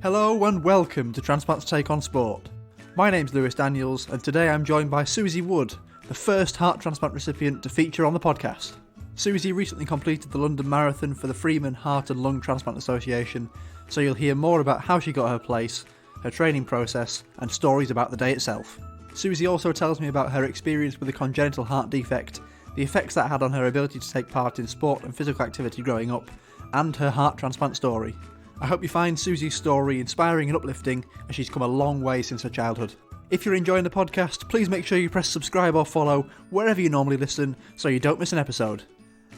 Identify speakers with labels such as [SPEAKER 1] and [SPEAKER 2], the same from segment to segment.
[SPEAKER 1] Hello and welcome to Transplants Take On Sport. My name's Lewis Daniels and today I'm joined by Susie Wood, the first heart transplant recipient to feature on the podcast. Susie recently completed the London Marathon for the Freeman Heart and Lung Transplant Association, so you'll hear more about how she got her place, her training process and stories about the day itself. Susie also tells me about her experience with a congenital heart defect, the effects that had on her ability to take part in sport and physical activity growing up, and her heart transplant story. I hope you find Susie's story inspiring and uplifting, as she's come a long way since her childhood. If you're enjoying the podcast, please make sure you press subscribe or follow wherever you normally listen so you don't miss an episode.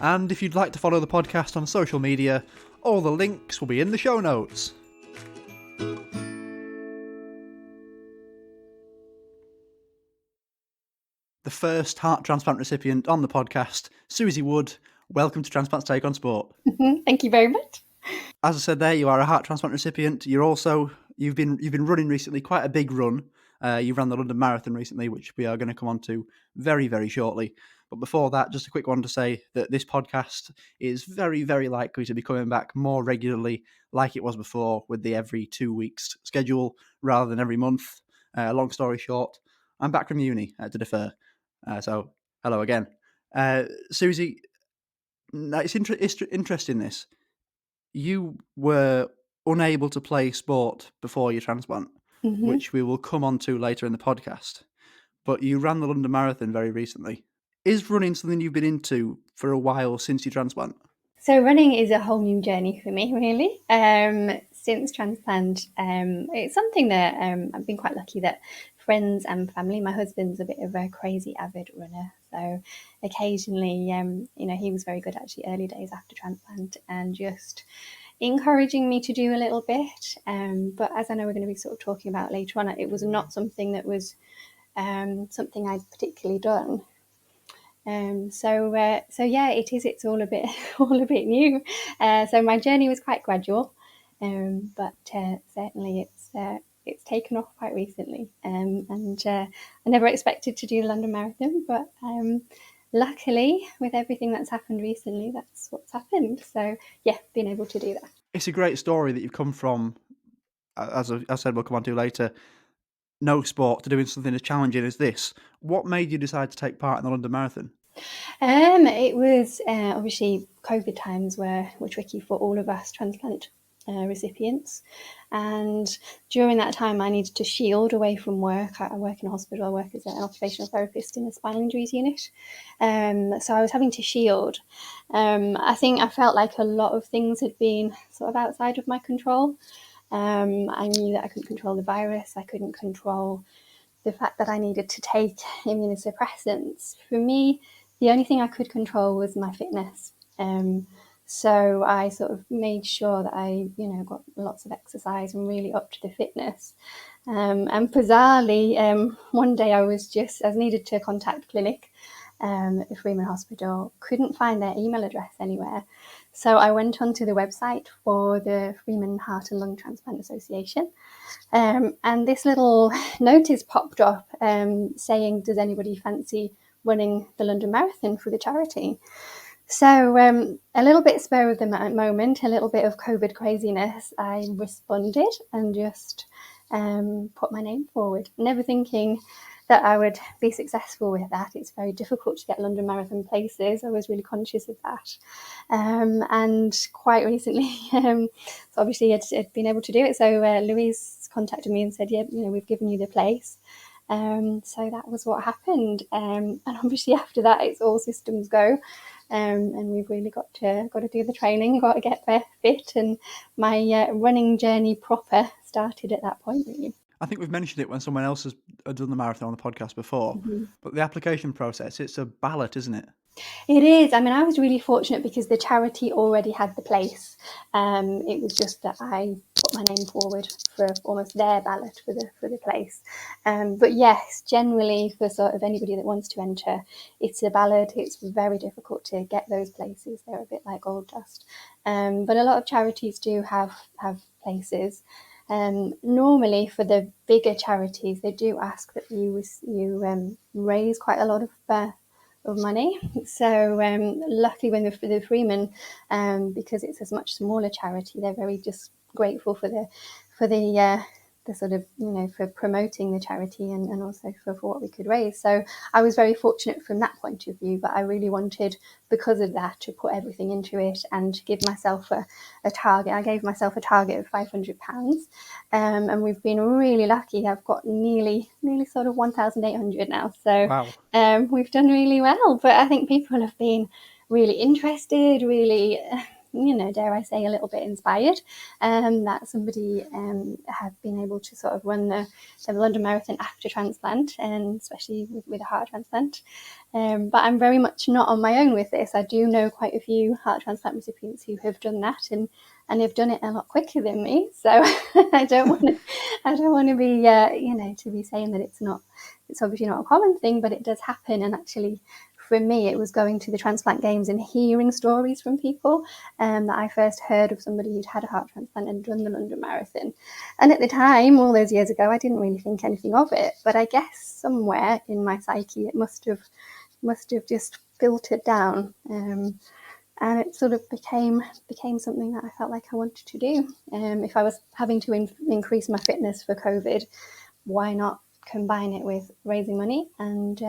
[SPEAKER 1] And if you'd like to follow the podcast on social media, all the links will be in the show notes. The first heart transplant recipient on the podcast, Susie Wood. Welcome to Transplants Take On Sport.
[SPEAKER 2] Thank you very much.
[SPEAKER 1] As I said there, you are a heart transplant recipient. You've been running recently, quite a big run. You ran the London Marathon recently, which we are going to come on to very, very shortly. But before that, just a quick one to say that this podcast is very, very likely to be coming back more regularly like it was before, with the every 2 weeks schedule rather than every month. Long story short, I'm back from uni to defer. So hello again. Susie, it's interesting this. You were unable to play sport before your transplant, which we will come on to later in the podcast. But you ran the London Marathon very recently. Is running something you've been into for a while since your transplant?
[SPEAKER 2] So running is a whole new journey for me, really. Since transplant, it's something that I've been quite lucky that friends and family, my husband's a bit of a crazy avid runner. So occasionally, he was very good actually early days after transplant and just encouraging me to do a little bit. But as I know we're going to be sort of talking about later on, it was not something that was something I'd particularly done. So yeah, it is. It's all a bit new. So my journey was quite gradual, but certainly it's taken off quite recently. And I never expected to do the London Marathon, but luckily, with everything that's happened recently, that's what's happened. So yeah, being able to do that.
[SPEAKER 1] It's a great story that you've come from, as I said, we'll come on to later, no sport to doing something as challenging as this. What made you decide to take part in the London Marathon?
[SPEAKER 2] It was obviously COVID times were tricky for all of us transplant recipients, and during that time I needed to shield away from work. I work in a hospital. I work as an occupational therapist in a spinal injuries unit, so I was having to shield. I think I felt like a lot of things had been sort of outside of my control. I knew that I couldn't control the virus. I couldn't control the fact that I needed to take immunosuppressants. For me, the only thing I could control was my fitness. So I sort of made sure that I, got lots of exercise and really upped the fitness. And bizarrely, one day I needed to contact clinic at the Freeman Hospital, couldn't find their email address anywhere. So I went onto the website for the Freeman Heart and Lung Transplant Association. And this little notice popped up saying, does anybody fancy running the London Marathon for the charity? So a little bit spur of the moment, a little bit of COVID craziness, I responded and just put my name forward, never thinking that I would be successful with that. It's very difficult to get London Marathon places. I was really conscious of that. And quite recently, so obviously I'd been able to do it. So Louise contacted me and said, yeah, we've given you the place. So that was what happened. And obviously after that, it's all systems go. And we've really got to do the training, got to get fit. And my running journey proper started at that point, really.
[SPEAKER 1] I think we've mentioned it when someone else has done the marathon on the podcast before, but the application process, it's a ballot, isn't it?
[SPEAKER 2] It is. I mean, I was really fortunate because the charity already had the place. It was just that I put my name forward for almost their ballot for the place. But yes, generally for sort of anybody that wants to enter, it's a ballot. It's very difficult to get those places. They're a bit like gold dust. But a lot of charities do have places. Normally for the bigger charities, they do ask that you raise quite a lot of of money. So luckily, when the Freeman, because it's a much smaller charity, they're very just grateful for the sort of, for promoting the charity and also for what we could raise. So I was very fortunate from that point of view, but I really wanted, because of that, to put everything into it and to give myself a target. I gave myself a target of £500, and we've been really lucky. I've got nearly sort of 1,800 now. So
[SPEAKER 1] Wow.
[SPEAKER 2] we've done really well, but I think people have been really interested, really, dare I say, a little bit inspired, that somebody had been able to sort of run the London Marathon after transplant, and especially with a heart transplant. But I'm very much not on my own with this. I do know quite a few heart transplant recipients who have done that, and have done it a lot quicker than me. So I don't want to be, to be saying that it's obviously not a common thing, but it does happen. And actually, for me, it was going to the Transplant Games and hearing stories from people that I first heard of somebody who'd had a heart transplant and done the London Marathon. And at the time, all those years ago, I didn't really think anything of it. But I guess somewhere in my psyche, it must have just filtered down. And it sort of became something that I felt like I wanted to do. If I was having to increase my fitness for COVID, why not combine it with raising money and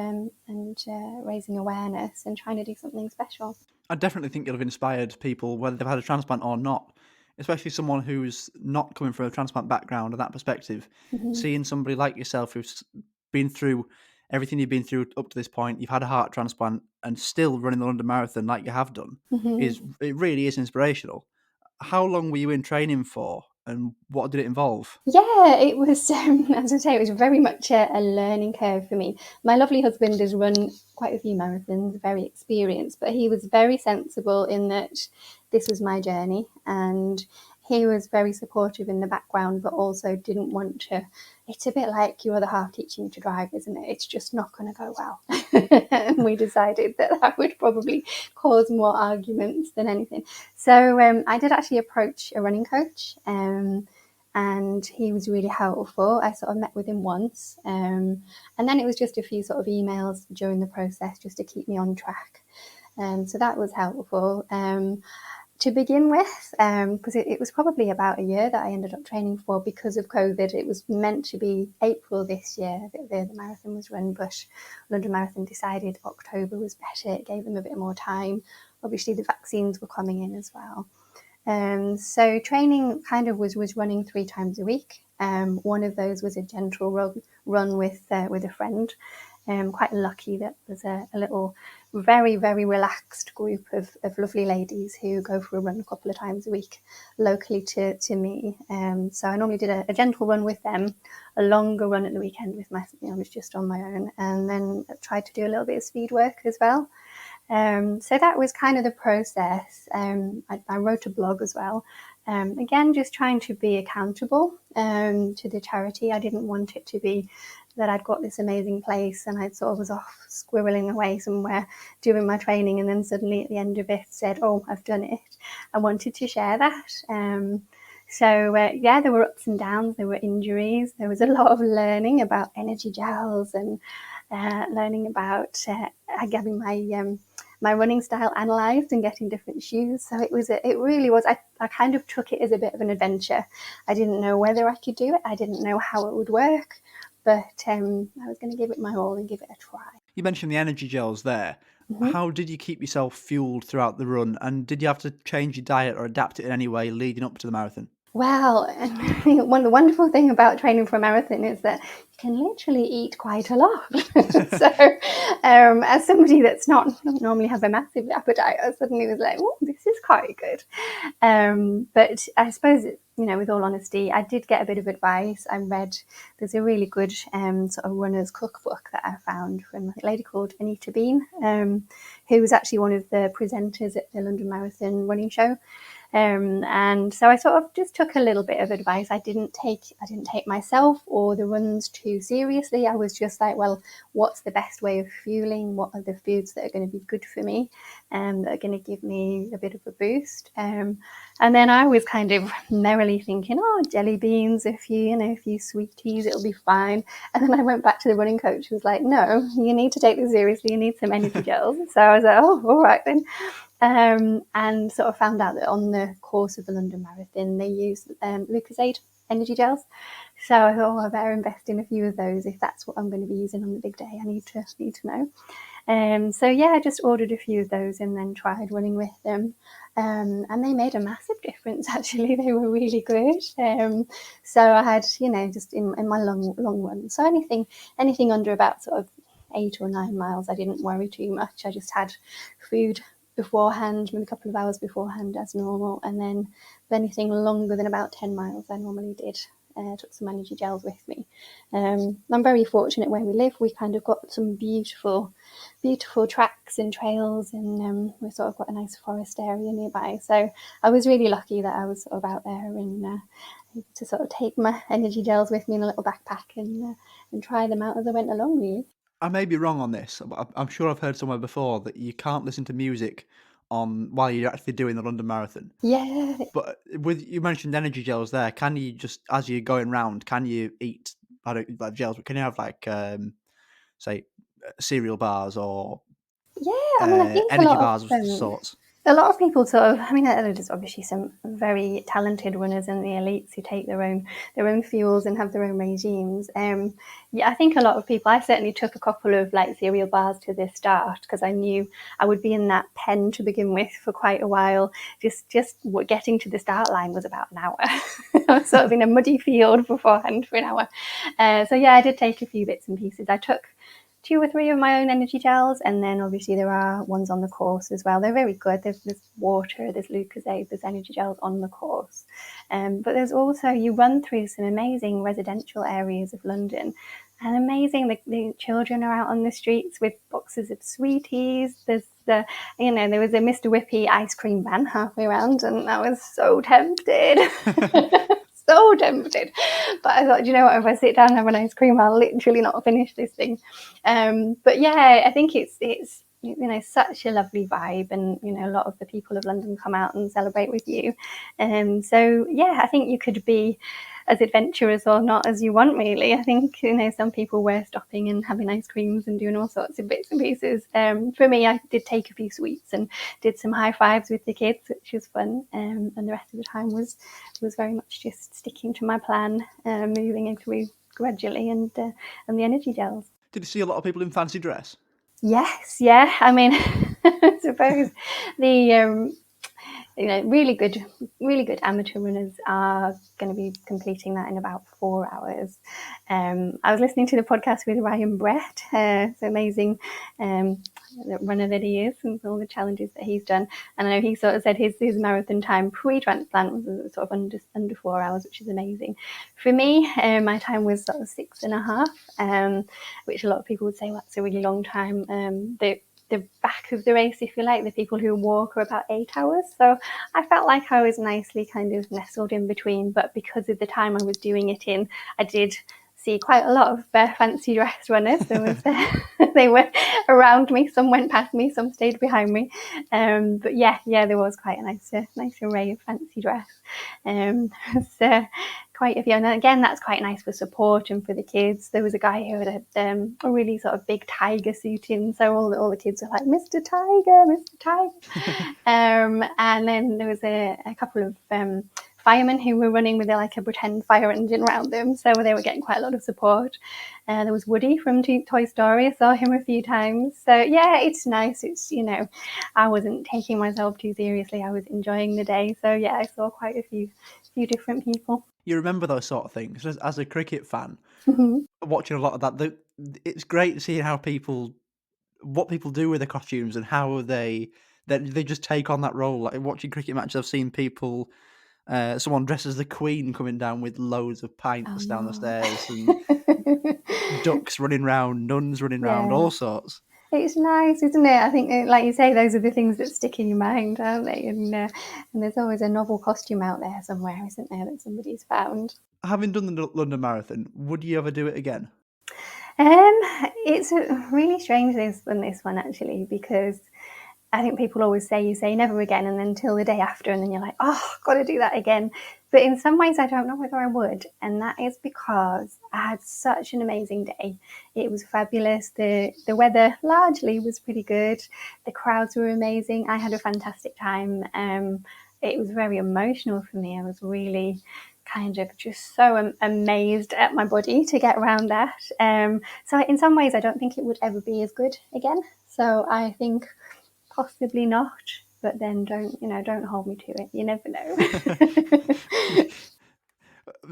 [SPEAKER 2] raising awareness and trying to do something special?
[SPEAKER 1] I definitely think you'll have inspired people, whether they've had a transplant or not, especially someone who's not coming from a transplant background and that perspective.
[SPEAKER 2] Mm-hmm.
[SPEAKER 1] Seeing somebody like yourself who's been through everything you've been through up to this point, you've had a heart transplant and still running the London Marathon like you have done,
[SPEAKER 2] Mm-hmm.
[SPEAKER 1] it really is inspirational. How long were you in training for, and what did it involve?
[SPEAKER 2] Yeah, it was, as I say, it was very much a learning curve for me. My lovely husband has run quite a few marathons, very experienced, but he was very sensible in that this was my journey, and he was very supportive in the background, but also didn't want to. It's a bit like your other half teaching you to drive, isn't it? It's just not going to go well. And we decided that would probably cause more arguments than anything. So I did actually approach a running coach. And he was really helpful. I sort of met with him once, and then it was just a few sort of emails during the process just to keep me on track. So that was helpful. To begin with, because it was probably about a year that I ended up training for because of COVID. It was meant to be April this year that the marathon was run, but London Marathon decided October was better. It gave them a bit more time. Obviously, the vaccines were coming in as well. So training kind of was running 3 times a week. One of those was a gentle run with a friend. Quite lucky that there's a little very, very relaxed group of lovely ladies who go for a run a couple of times a week locally to me. So I normally did a gentle run with them, a longer run at the weekend with I was just on my own, and then tried to do a little bit of speed work as well. So that was kind of the process. I wrote a blog as well. Again, just trying to be accountable to the charity. I didn't want it to be that I'd got this amazing place and I sort of was off squirreling away somewhere doing my training, and then suddenly at the end of it said, "Oh, I've done it." I wanted to share that. There were ups and downs, there were injuries, there was a lot of learning about energy gels and learning about having my running style analysed and getting different shoes. So it really was, I kind of took it as a bit of an adventure. I didn't know whether I could do it. I didn't know how it would work, but I was going to give it my all and give it a try.
[SPEAKER 1] You mentioned the energy gels there.
[SPEAKER 2] Mm-hmm.
[SPEAKER 1] How did you keep yourself fueled throughout the run, and did you have to change your diet or adapt it in any way leading up to the marathon?
[SPEAKER 2] Well, the wonderful thing about training for a marathon is that you can literally eat quite a lot. So, as somebody that's not normally have a massive appetite, I suddenly was like, "Oh, this is quite good." But I suppose, with all honesty, I did get a bit of advice. I read, there's a really good sort of runner's cookbook that I found from a lady called Anita Bean, who was actually one of the presenters at the London Marathon running show. And so I sort of just took a little bit of advice. I didn't take myself or the runs too seriously. I was just like, well, what's the best way of fueling? What are the foods that are going to be good for me, that are going to give me a bit of a boost? And then I was kind of merrily thinking, oh, jelly beans, a few sweeties, it'll be fine. And then I went back to the running coach, who was like, no, you need to take this seriously. You need some energy gels. So I was like, oh, all right then. And sort of found out that on the course of the London Marathon, they use Lucozade energy gels. So I thought, oh, I better invest in a few of those if that's what I'm going to be using on the big day. I need to know. So yeah, I just ordered a few of those and then tried running with them. And they made a massive difference, actually. They were really good. So I had, just in my long run. So anything under about sort of 8 or 9 miles, I didn't worry too much. I just had food beforehand, maybe a couple of hours beforehand as normal. And then anything longer than about 10 miles, I normally did. Took some energy gels with me. I'm very fortunate where we live. We kind of got some beautiful tracks and trails, and we've sort of got a nice forest area nearby. So I was really lucky that I was sort of out there and able to sort of take my energy gels with me in a little backpack and try them out as I went along, really.
[SPEAKER 1] I may be wrong on this, but I'm sure I've heard somewhere before that you can't listen to music on while you're actually doing the London Marathon.
[SPEAKER 2] Yeah,
[SPEAKER 1] But you mentioned energy gels there. Can you just, as you're going round, can you eat, I don't like gels, but can you have like say cereal bars or
[SPEAKER 2] yeah. I mean, I think
[SPEAKER 1] energy bars of sorts?
[SPEAKER 2] a lot of people sort of, I mean, there's obviously some very talented runners in the elites who take their own fuels and have their own regimes. Yeah, I think a lot of people, I certainly took a couple of like cereal bars to the start because I knew I would be in that pen to begin with for quite a while. Just getting to the start line was about an hour. I was sort of in a muddy field beforehand for an hour. So yeah, I did take a few bits and pieces. I took 2 or 3 of my own energy gels, and then obviously there are ones on the course as well. They're very good. There's water, there's Lucozade, there's energy gels on the course. But there's also, you run through some amazing residential areas of London, and amazing, the children are out on the streets with boxes of sweeties. There was a Mr. Whippy ice cream van halfway around, and I was so tempted. So tempted, but I thought, you know what, if I sit down and have an ice cream, I'll literally not finish this thing. But yeah, I think it's such a lovely vibe, and a lot of the people of London come out and celebrate with you. So yeah, I think you could be as adventurous or not as you want, really. I think some people were stopping and having ice creams and doing all sorts of bits and pieces. For me, I did take a few sweets and did some high fives with the kids, which was fun. And the rest of the time was very much just sticking to my plan, moving it through gradually, and the energy gels.
[SPEAKER 1] Did you see a lot of people in fancy dress?
[SPEAKER 2] Yes, yeah. I mean, I suppose the really good amateur runners are going to be completing that in about 4 hours. I was listening to the podcast with Ryan Brett. It's amazing runner that he is, and all the challenges that he's done. And I know he sort of said his marathon time pre-transplant was sort of under 4 hours, which is amazing. For me, my time was sort of 6.5, which a lot of people would say, well, that's a really long time. The back of the race, if you like, the people who walk, are about 8 hours. So I felt like I was nicely kind of nestled in between, but because of the time I was doing it in, I did see quite a lot of fancy dress runners. They were around me. Some went past me, some stayed behind me. But yeah, there was quite a nice array of fancy dress. So quite a few, and again, that's quite nice for support and for the kids. There was a guy who had a really sort of big tiger suit in, so all the kids were like, Mr. Tiger, Mr. Tiger. And then there was a couple of firemen who were running with like a pretend fire engine around them, so they were getting quite a lot of support. There was Woody from Toy Story. I saw him a few times. So yeah, it's nice. It's I wasn't taking myself too seriously. I was enjoying the day. So yeah, I saw quite a few different people.
[SPEAKER 1] You remember those sort of things as a cricket fan,
[SPEAKER 2] Mm-hmm.
[SPEAKER 1] watching a lot of that. It's great seeing what people do with their costumes and how they just take on that role. Like watching cricket matches, I've seen people. Someone dressed as the Queen coming down with loads of pints down the stairs, and ducks running round, nuns running round,
[SPEAKER 2] Yeah.
[SPEAKER 1] all sorts.
[SPEAKER 2] It's nice, isn't it? I think, like you say, those are the things that stick in your mind, aren't they? And there's always a novel costume out there somewhere, isn't there, that somebody's found.
[SPEAKER 1] Having done the London Marathon, would you ever do it again?
[SPEAKER 2] It's really strange this one actually, because I think people always say, you say never again, and then until the day after, and then you're like, oh, got to do that again. But in some ways, I don't know whether I would, and that is because I had such an amazing day. It was fabulous. The weather largely was pretty good. The crowds were amazing. I had a fantastic time. It was very emotional for me. I was really kind of just so amazed at my body to get around that. So in some ways, I don't think it would ever be as good again. So I think possibly not, but then don't hold me to it. You never know.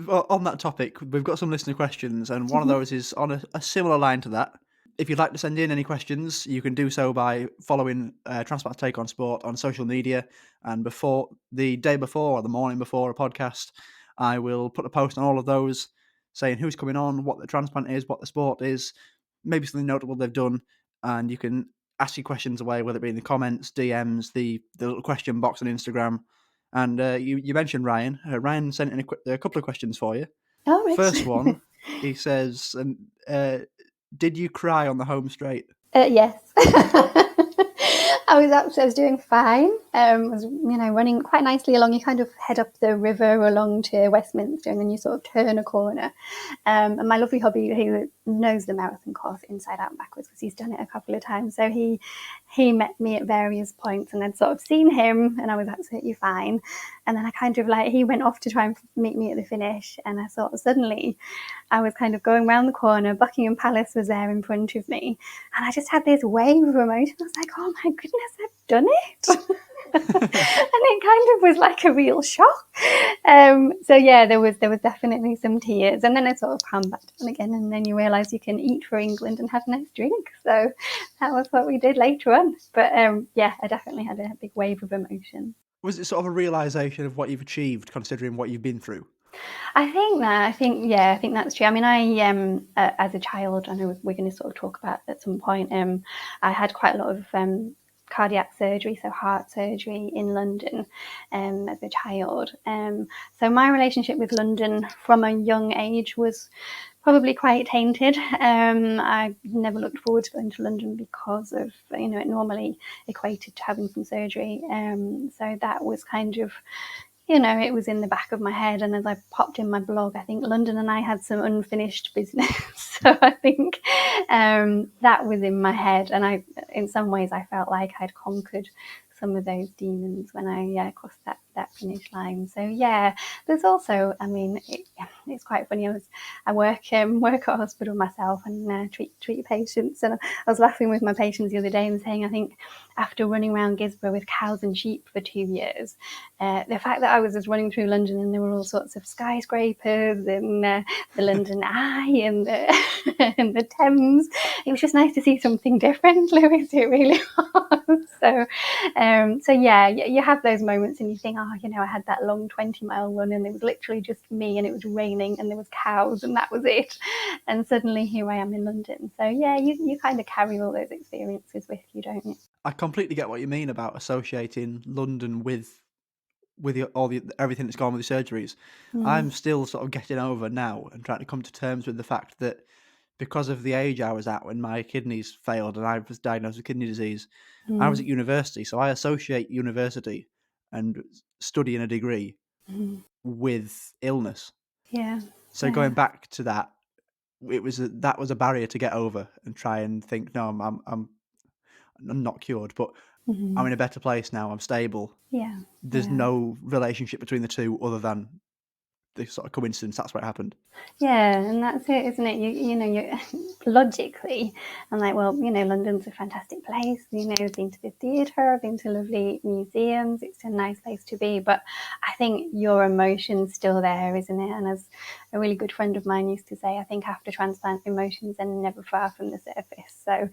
[SPEAKER 1] Well, on that topic, we've got some listener questions, and one of those is on a similar line to that. If you'd like to send in any questions, you can do so by following Transplants Take On Sport on social media. And the day before or the morning before a podcast, I will put a post on all of those saying who's coming on, what the transplant is, what the sport is, maybe something notable they've done, and you can ask your questions away, whether it be in the comments, DMs, the little question box on Instagram. And you mentioned Ryan. Ryan sent in a couple of questions for you.
[SPEAKER 2] Oh, right.
[SPEAKER 1] First one, he says, did you cry on the home straight?
[SPEAKER 2] Yes. I was doing fine. Was running quite nicely along. You kind of head up the river along to Westminster, and then you sort of turn a corner. And my lovely hubby, who knows the marathon course inside out and backwards because he's done it a couple of times, so he met me at various points, and I'd sort of seen him, and I was absolutely fine. And then I kind of he went off to try and meet me at the finish, and I sort of suddenly I was kind of going round the corner. Buckingham Palace was there in front of me, and I just had this wave of emotion. I was like, oh my goodness, I've done it. And it kind of was like a real shock. So yeah, there was definitely some tears, and then I sort of calmed back down again, and then you realise you can eat for England and have a nice drink. So that was what we did later on. But yeah, I definitely had a big wave of emotion.
[SPEAKER 1] Was it sort of a realisation of what you've achieved, considering what you've been through?
[SPEAKER 2] I think that's true. I mean, I as a child, I know we're going to sort of talk about at some point. I had quite a lot of cardiac surgery, so heart surgery in London as a child. So my relationship with London from a young age was probably quite tainted. I never looked forward to going to London because of, it normally equated to having some surgery. So that was kind of, it was in the back of my head. And as I popped in my blog, I think London and I had some unfinished business. So I think that was in my head. And in some ways, I felt like I'd conquered some of those demons when I crossed that finish line. So yeah, there's also, I mean, it's quite funny. I work at a hospital myself and treat patients, and I was laughing with my patients the other day and saying, I think after running around Gisborne with cows and sheep for 2 years, the fact that I was just running through London and there were all sorts of skyscrapers and the London Eye and and the Thames, it was just nice to see something different, Lewis. It really was. So yeah, you have those moments and you think, I had that long 20-mile run and it was literally just me and it was raining and there was cows and that was it. And suddenly here I am in London. So yeah, you kind of carry all those experiences with you, don't you?
[SPEAKER 1] I completely get what you mean about associating London with everything that's gone with the surgeries. I'm still sort of getting over now and trying to come to terms with the fact that because of the age I was at when my kidneys failed and I was diagnosed with kidney disease, I was at university, so I associate university and studying a degree with illness.
[SPEAKER 2] Yeah.
[SPEAKER 1] So going back to that, that was a barrier to get over and try and think, no, I'm not cured, but I'm in a better place now. I'm stable.
[SPEAKER 2] Yeah.
[SPEAKER 1] There's no relationship between the two other than the sort of coincidence. That's what happened.
[SPEAKER 2] Yeah, and that's it, isn't it? You logically, I'm like, well, London's a fantastic place. I've been to the theatre, I've been to lovely museums. It's a nice place to be. But I think your emotion's still there, isn't it? And as a really good friend of mine used to say, I think after transplant, emotions are never far from the surface. So,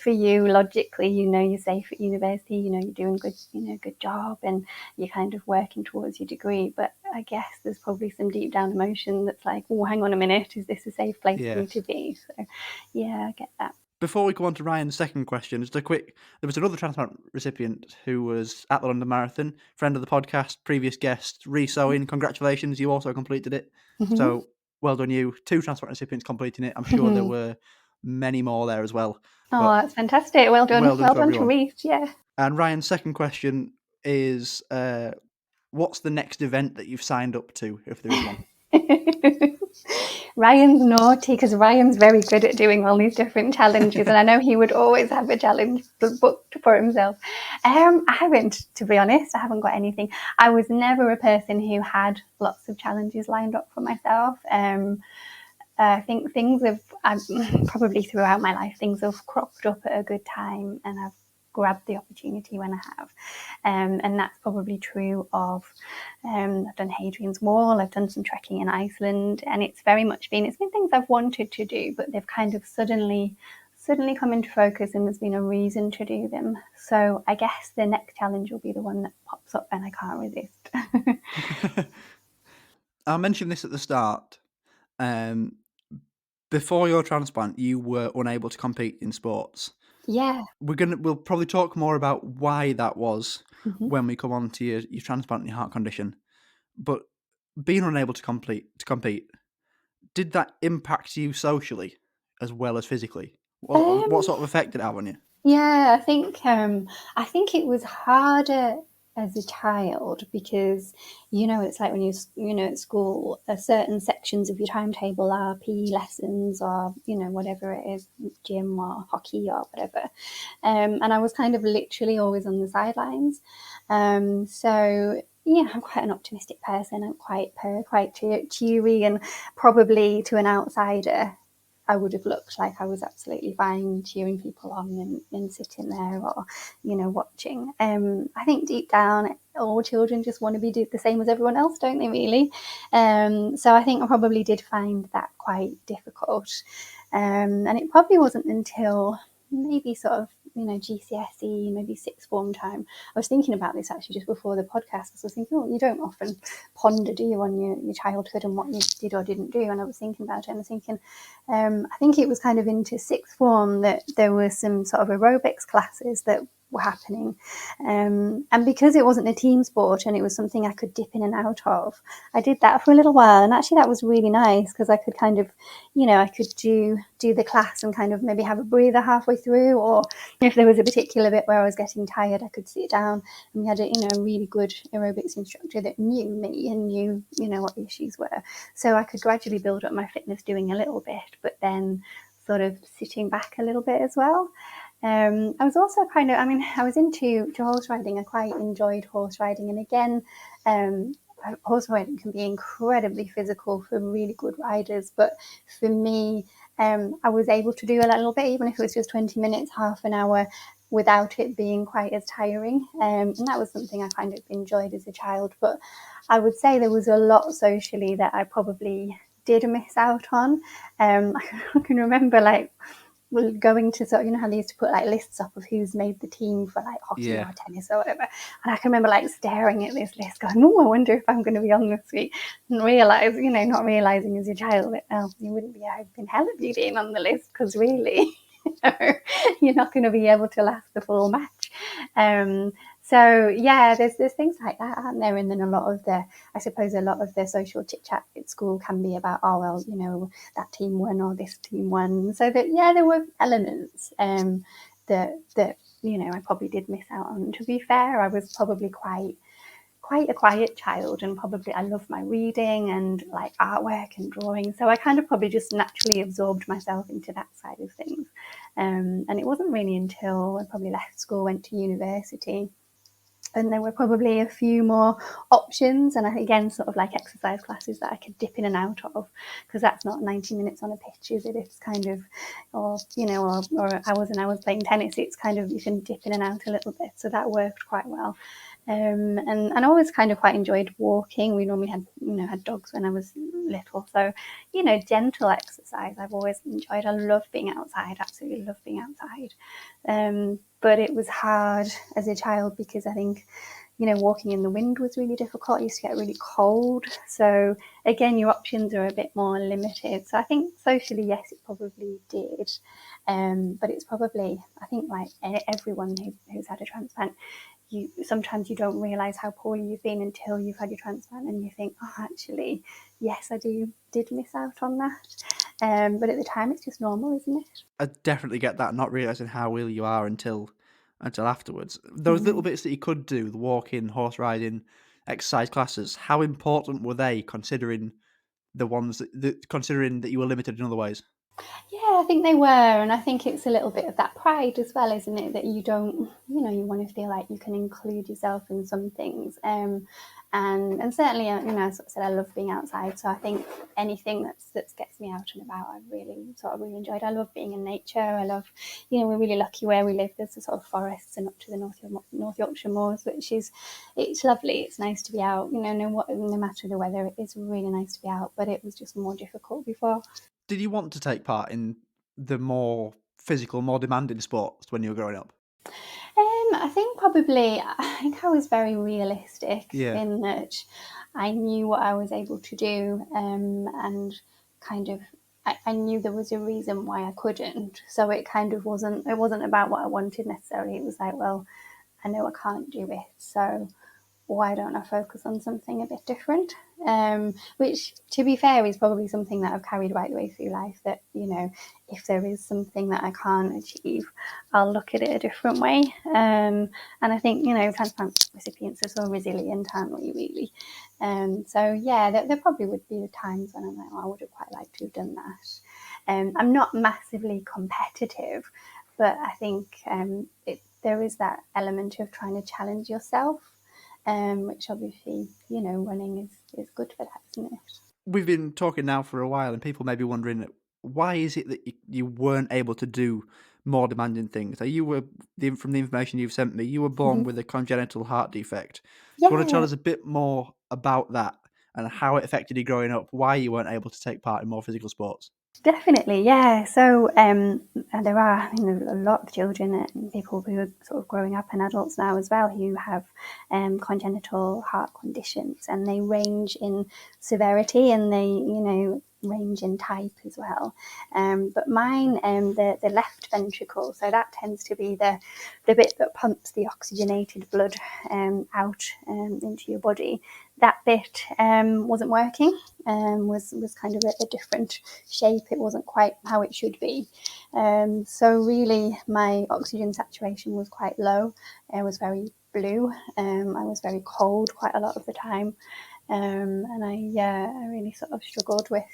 [SPEAKER 2] for you, logically, you're safe at university. You're doing good job, and you're kind of working towards your degree. But I guess there's probably some deep down emotion that's like, oh, hang on a minute, is this a safe place for me to be? So yeah, I get that.
[SPEAKER 1] Before we go on to Ryan's second question, just a quick, there was another transplant recipient who was at the London Marathon, friend of the podcast, previous guest, Reese Owen. Congratulations, you also completed it. So well done you. 2 transplant recipients completing it. I'm sure there were many more there as well.
[SPEAKER 2] Oh, that's fantastic. Well done.
[SPEAKER 1] Well done to
[SPEAKER 2] to
[SPEAKER 1] everyone.
[SPEAKER 2] Reese, yeah.
[SPEAKER 1] And Ryan's second question is, what's the next event that you've signed up to, if there is one?
[SPEAKER 2] Ryan's naughty because Ryan's very good at doing all these different challenges, and I know he would always have a challenge booked for himself. I haven't, to be honest. I haven't got anything. I was never a person who had lots of challenges lined up for myself. I think things have, probably throughout my life, things have cropped up at a good time, and I've grabbed the opportunity when I have. And that's probably true of, I've done Hadrian's Wall, I've done some trekking in Iceland, and it's very much been things I've wanted to do, but they've kind of suddenly come into focus and there's been a reason to do them. So I guess the next challenge will be the one that pops up and I can't resist.
[SPEAKER 1] I mentioned this at the start. Before your transplant, you were unable to compete in sports.
[SPEAKER 2] Yeah.
[SPEAKER 1] We'll probably talk more about why that was when we come on to your transplant and your heart condition. But being unable to compete, did that impact you socially as well as physically? What sort of effect did it have on you?
[SPEAKER 2] Yeah, I think it was harder as a child because, it's like when you're at school, certain sections of your timetable are PE lessons or, whatever it is, gym or hockey or whatever. And I was kind of literally always on the sidelines. So, yeah, I'm quite an optimistic person. I'm quite cheery, and probably to an outsider, I would have looked like I was absolutely fine cheering people on and sitting there or, watching. I think deep down, all children just want to be the same as everyone else, don't they, really? So I think I probably did find that quite difficult. And it probably wasn't until maybe sort of, GCSE, maybe sixth form time. I was thinking about this actually just before the podcast. I was thinking, you don't often ponder, do you, on your childhood and what you did or didn't do? And I was thinking about it and I was thinking, I think it was kind of into sixth form that there were some sort of aerobics classes that were happening. And because it wasn't a team sport and it was something I could dip in and out of, I did that for a little while. And actually that was really nice because I could kind of, I could do the class and kind of maybe have a breather halfway through, or if there was a particular bit where I was getting tired, I could sit down. And we had a really good aerobics instructor that knew me and knew, what the issues were. So I could gradually build up my fitness doing a little bit, but then sort of sitting back a little bit as well. I was also I was into horse riding. I quite enjoyed horse riding. And again, horse riding can be incredibly physical for really good riders. But for me, I was able to do a little bit, even if it was just 20 minutes, half an hour, without it being quite as tiring. And that was something I kind of enjoyed as a child. But I would say there was a lot socially that I probably did miss out on. I can remember going to sort of, how they used to put lists up of who's made the team for hockey or tennis or whatever. And I can remember staring at this list going, I wonder if I'm going to be on this week, and realize, not realizing as a child that, you wouldn't be in hell if you been on the list, because really, you're not going to be able to last the full match. So yeah, there's things like that, aren't there? And then I suppose a lot of the social chit chat at school can be about, that team won or this team won. So that, there were elements that I probably did miss out on. To be fair, I was probably quite a quiet child, and probably I loved my reading and artwork and drawing. So I kind of probably just naturally absorbed myself into that side of things. And it wasn't really until I probably left school, went to university, and there were probably a few more options, and again sort of exercise classes that I could dip in and out of, because that's not 90 minutes on a pitch, is it? It's kind of, or hours and hours playing tennis. It's kind of, you can dip in and out a little bit, so that worked quite well. And I always kind of quite enjoyed walking. We normally had dogs when I was little, so gentle exercise I've always enjoyed. I love being outside, absolutely love being outside. But it was hard as a child because I think, walking in the wind was really difficult. I used to get really cold. So again, your options are a bit more limited. So I think socially, yes, it probably did. But it's probably, I think, like everyone who's had a transplant, sometimes you don't realise how poorly you've been until you've had your transplant, and you think, oh, actually, yes, I did miss out on that. But at the time, it's just normal, isn't it?
[SPEAKER 1] I definitely get that, not realising how ill you are until afterwards. Those little bits that you could do, the walking, horse riding, exercise classes, how important were they considering the ones considering that you were limited in other ways?
[SPEAKER 2] Yeah, I think they were, and I think it's a little bit of that pride as well, isn't it? That you don't, you want to feel like you can include yourself in some things. And certainly, as I said, I love being outside. So I think anything that gets me out and about, I really enjoyed. I love being in nature. I love, we're really lucky where we live. There's the sort of forests and up to the North Yorkshire moors, it's lovely. It's nice to be out. No matter the weather, it is really nice to be out. But it was just more difficult before.
[SPEAKER 1] Did you want to take part in the more physical, more demanding sports when you were growing up?
[SPEAKER 2] I think I was very realistic
[SPEAKER 1] Yeah.
[SPEAKER 2] in that I knew what I was able to do, and kind of I knew there was a reason why I couldn't. So it kind of wasn't about what I wanted necessarily. It was like, well, I know I can't do it, so why don't I focus on something a bit different? Which, to be fair, is probably something that I've carried right the way through life, that, if there is something that I can't achieve, I'll look at it a different way. And I think, transplant recipients are so resilient, aren't we, really? So, yeah, there probably would be times when I'm like, oh, I would have quite liked to have done that. I'm not massively competitive, but I think there is that element of trying to challenge yourself, which obviously, running is good for that, isn't it?
[SPEAKER 1] We've been talking now for a while, and people may be wondering, why is it that you weren't able to do more demanding things? Now, from the information you've sent me, you were born
[SPEAKER 2] Mhm.
[SPEAKER 1] with a congenital heart defect. Do you want to tell
[SPEAKER 2] Yeah,
[SPEAKER 1] us a bit more about that and how it affected you growing up, why you weren't able to take part in more physical sports?
[SPEAKER 2] definitely. Yeah. So there are a lot of children and people who are sort of growing up and adults now as well who have congenital heart conditions, and they range in severity, and they range in type as well. But mine, the left ventricle, so that tends to be the bit that pumps the oxygenated blood out into your body. That bit wasn't working. Was kind of a different shape. It wasn't quite how it should be. So really, my oxygen saturation was quite low. It was very blue. I was very cold quite a lot of the time. And I really sort of struggled with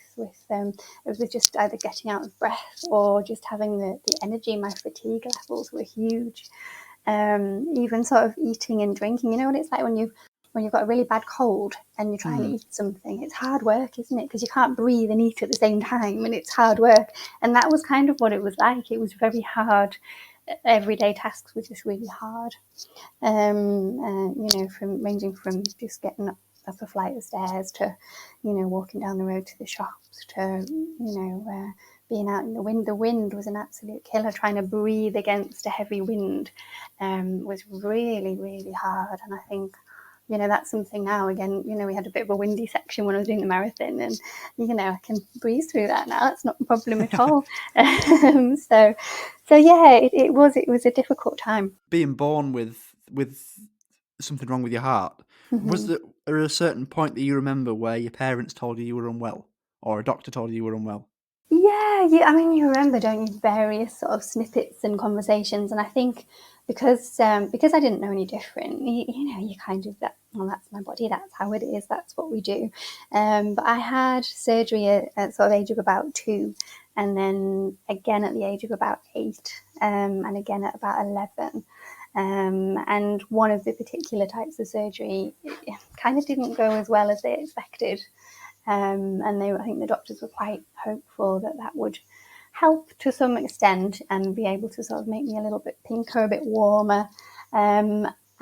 [SPEAKER 2] just either getting out of breath or just having the energy. My fatigue levels were huge. Even sort of eating and drinking. You know what it's like when you've got a really bad cold and you're trying to eat something. It's hard work, isn't it? Because you can't breathe and eat at the same time, and it's hard work. And that was kind of what it was like. It was very hard. Everyday tasks were just really hard. From ranging from just getting up a flight of stairs to, walking down the road to the shops to, being out in the wind. The wind was an absolute killer. Trying to breathe against a heavy wind was really, really hard. And I think, that's something now. Again, we had a bit of a windy section when I was doing the marathon, and I can breeze through that now. It's not a problem at all. So yeah, it was a difficult time.
[SPEAKER 1] Being born with something wrong with your heart, was
[SPEAKER 2] Mm-hmm.
[SPEAKER 1] there a certain point that you remember where your parents told you were unwell, or a doctor told you were unwell?
[SPEAKER 2] Yeah, yeah. I mean, you remember, don't you, various sort of snippets and conversations, and I think because I didn't know any different, you kind of that. Well, that's my body. That's how it is. That's what we do. But I had surgery at sort of age of about 2, and then again at the age of about 8, and again at about 11. And one of the particular types of surgery kind of didn't go as well as they expected. And I think the doctors were quite hopeful that would help to some extent and be able to sort of make me a little bit pinker, a bit warmer.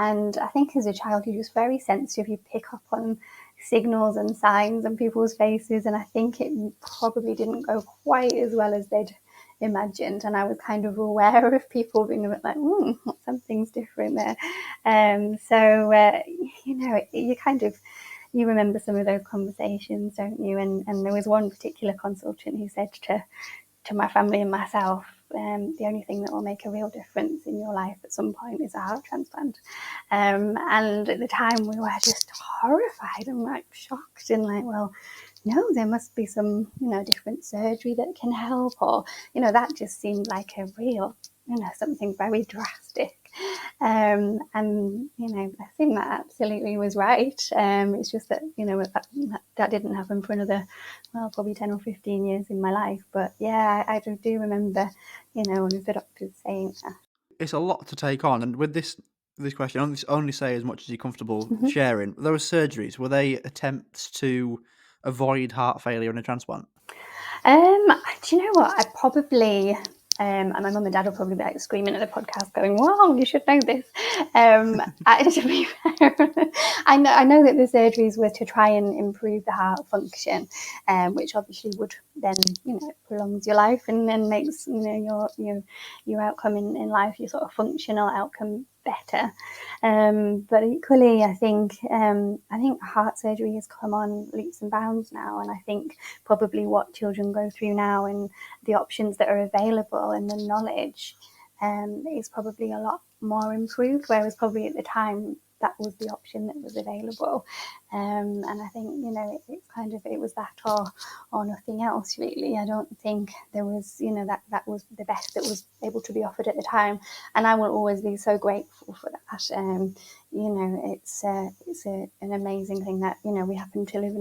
[SPEAKER 2] And I think as a child, you're just very sensitive. You pick up on signals and signs on people's faces. And I think it probably didn't go quite as well as they'd imagined, and I was kind of aware of people being a bit like, something's different there. You remember some of those conversations, don't you? And there was one particular consultant who said to my family and myself, the only thing that will make a real difference in your life at some point is a heart transplant. And at the time we were just horrified and like shocked and like, well, no, there must be some, different surgery that can help, or, that just seemed like a real, something very drastic. And, I think that absolutely was right. It's just that, that didn't happen for another, well, probably 10 or 15 years in my life. But yeah, I do remember, one of the doctors saying that.
[SPEAKER 1] It's a lot to take on, and with this question, only say as much as you're comfortable sharing. Those surgeries, were they attempts to avoid heart failure in a transplant?
[SPEAKER 2] Do you know what? I probably, and my mum and dad will probably be like screaming at the podcast, going, "Wow, you should know this." To be fair, I know that the surgeries were to try and improve the heart function, which obviously would then, prolongs your life and then makes your outcome in life, your sort of functional outcome better. But equally, I think heart surgery has come on leaps and bounds now, and I think probably what children go through now and the options that are available and the knowledge is probably a lot more improved, whereas probably at the time that was the option that was available. And I think, it was that or nothing else really. I don't think there was, that was the best that was able to be offered at the time. And I will always be so grateful for that. It's an amazing thing that, we happen to live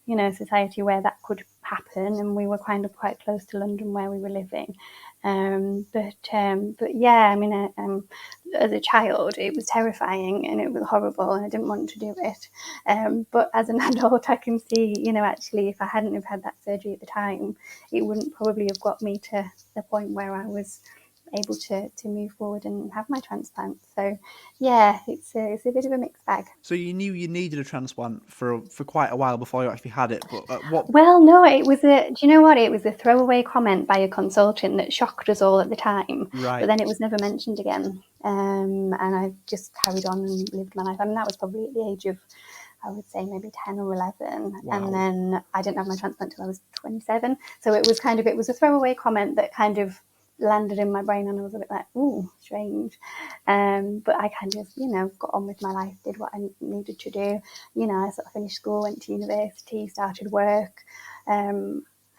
[SPEAKER 2] in a society where that could happen, and we were kind of quite close to London where we were living. But yeah, as a child, it was terrifying and it was horrible, and I didn't want to do it. But as an adult, I can see, actually, if I hadn't have had that surgery at the time, it wouldn't probably have got me to the point where I was able to move forward and have my transplant. So yeah, it's a bit of a mixed bag.
[SPEAKER 1] So you knew you needed a transplant for quite a while before you actually had it, but what?
[SPEAKER 2] Well, no, it was do you know what? It was a throwaway comment by a consultant that shocked us all at the time.
[SPEAKER 1] Right.
[SPEAKER 2] But then it was never mentioned again. And I just carried on and lived my life. That was probably at the age of, I would say, maybe 10 or 11.
[SPEAKER 1] Wow.
[SPEAKER 2] And then I didn't have my transplant until I was 27. So it was a throwaway comment that kind of landed in my brain, and I was a bit like, ooh, strange. But I kind of, got on with my life, did what I needed to do. I sort of finished school, went to university, started work.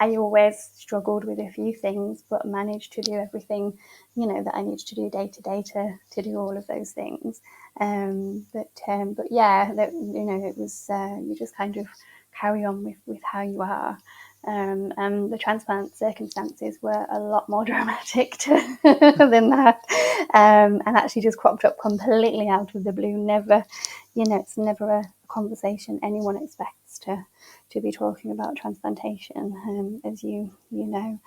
[SPEAKER 2] I always struggled with a few things, but managed to do everything, that I needed to do day to day to do all of those things. But yeah, it was, you just kind of carry on with how you are. And the transplant circumstances were a lot more dramatic than that, and actually just cropped up completely out of the blue. Never, it's never a conversation anyone expects to be talking about transplantation, as you know.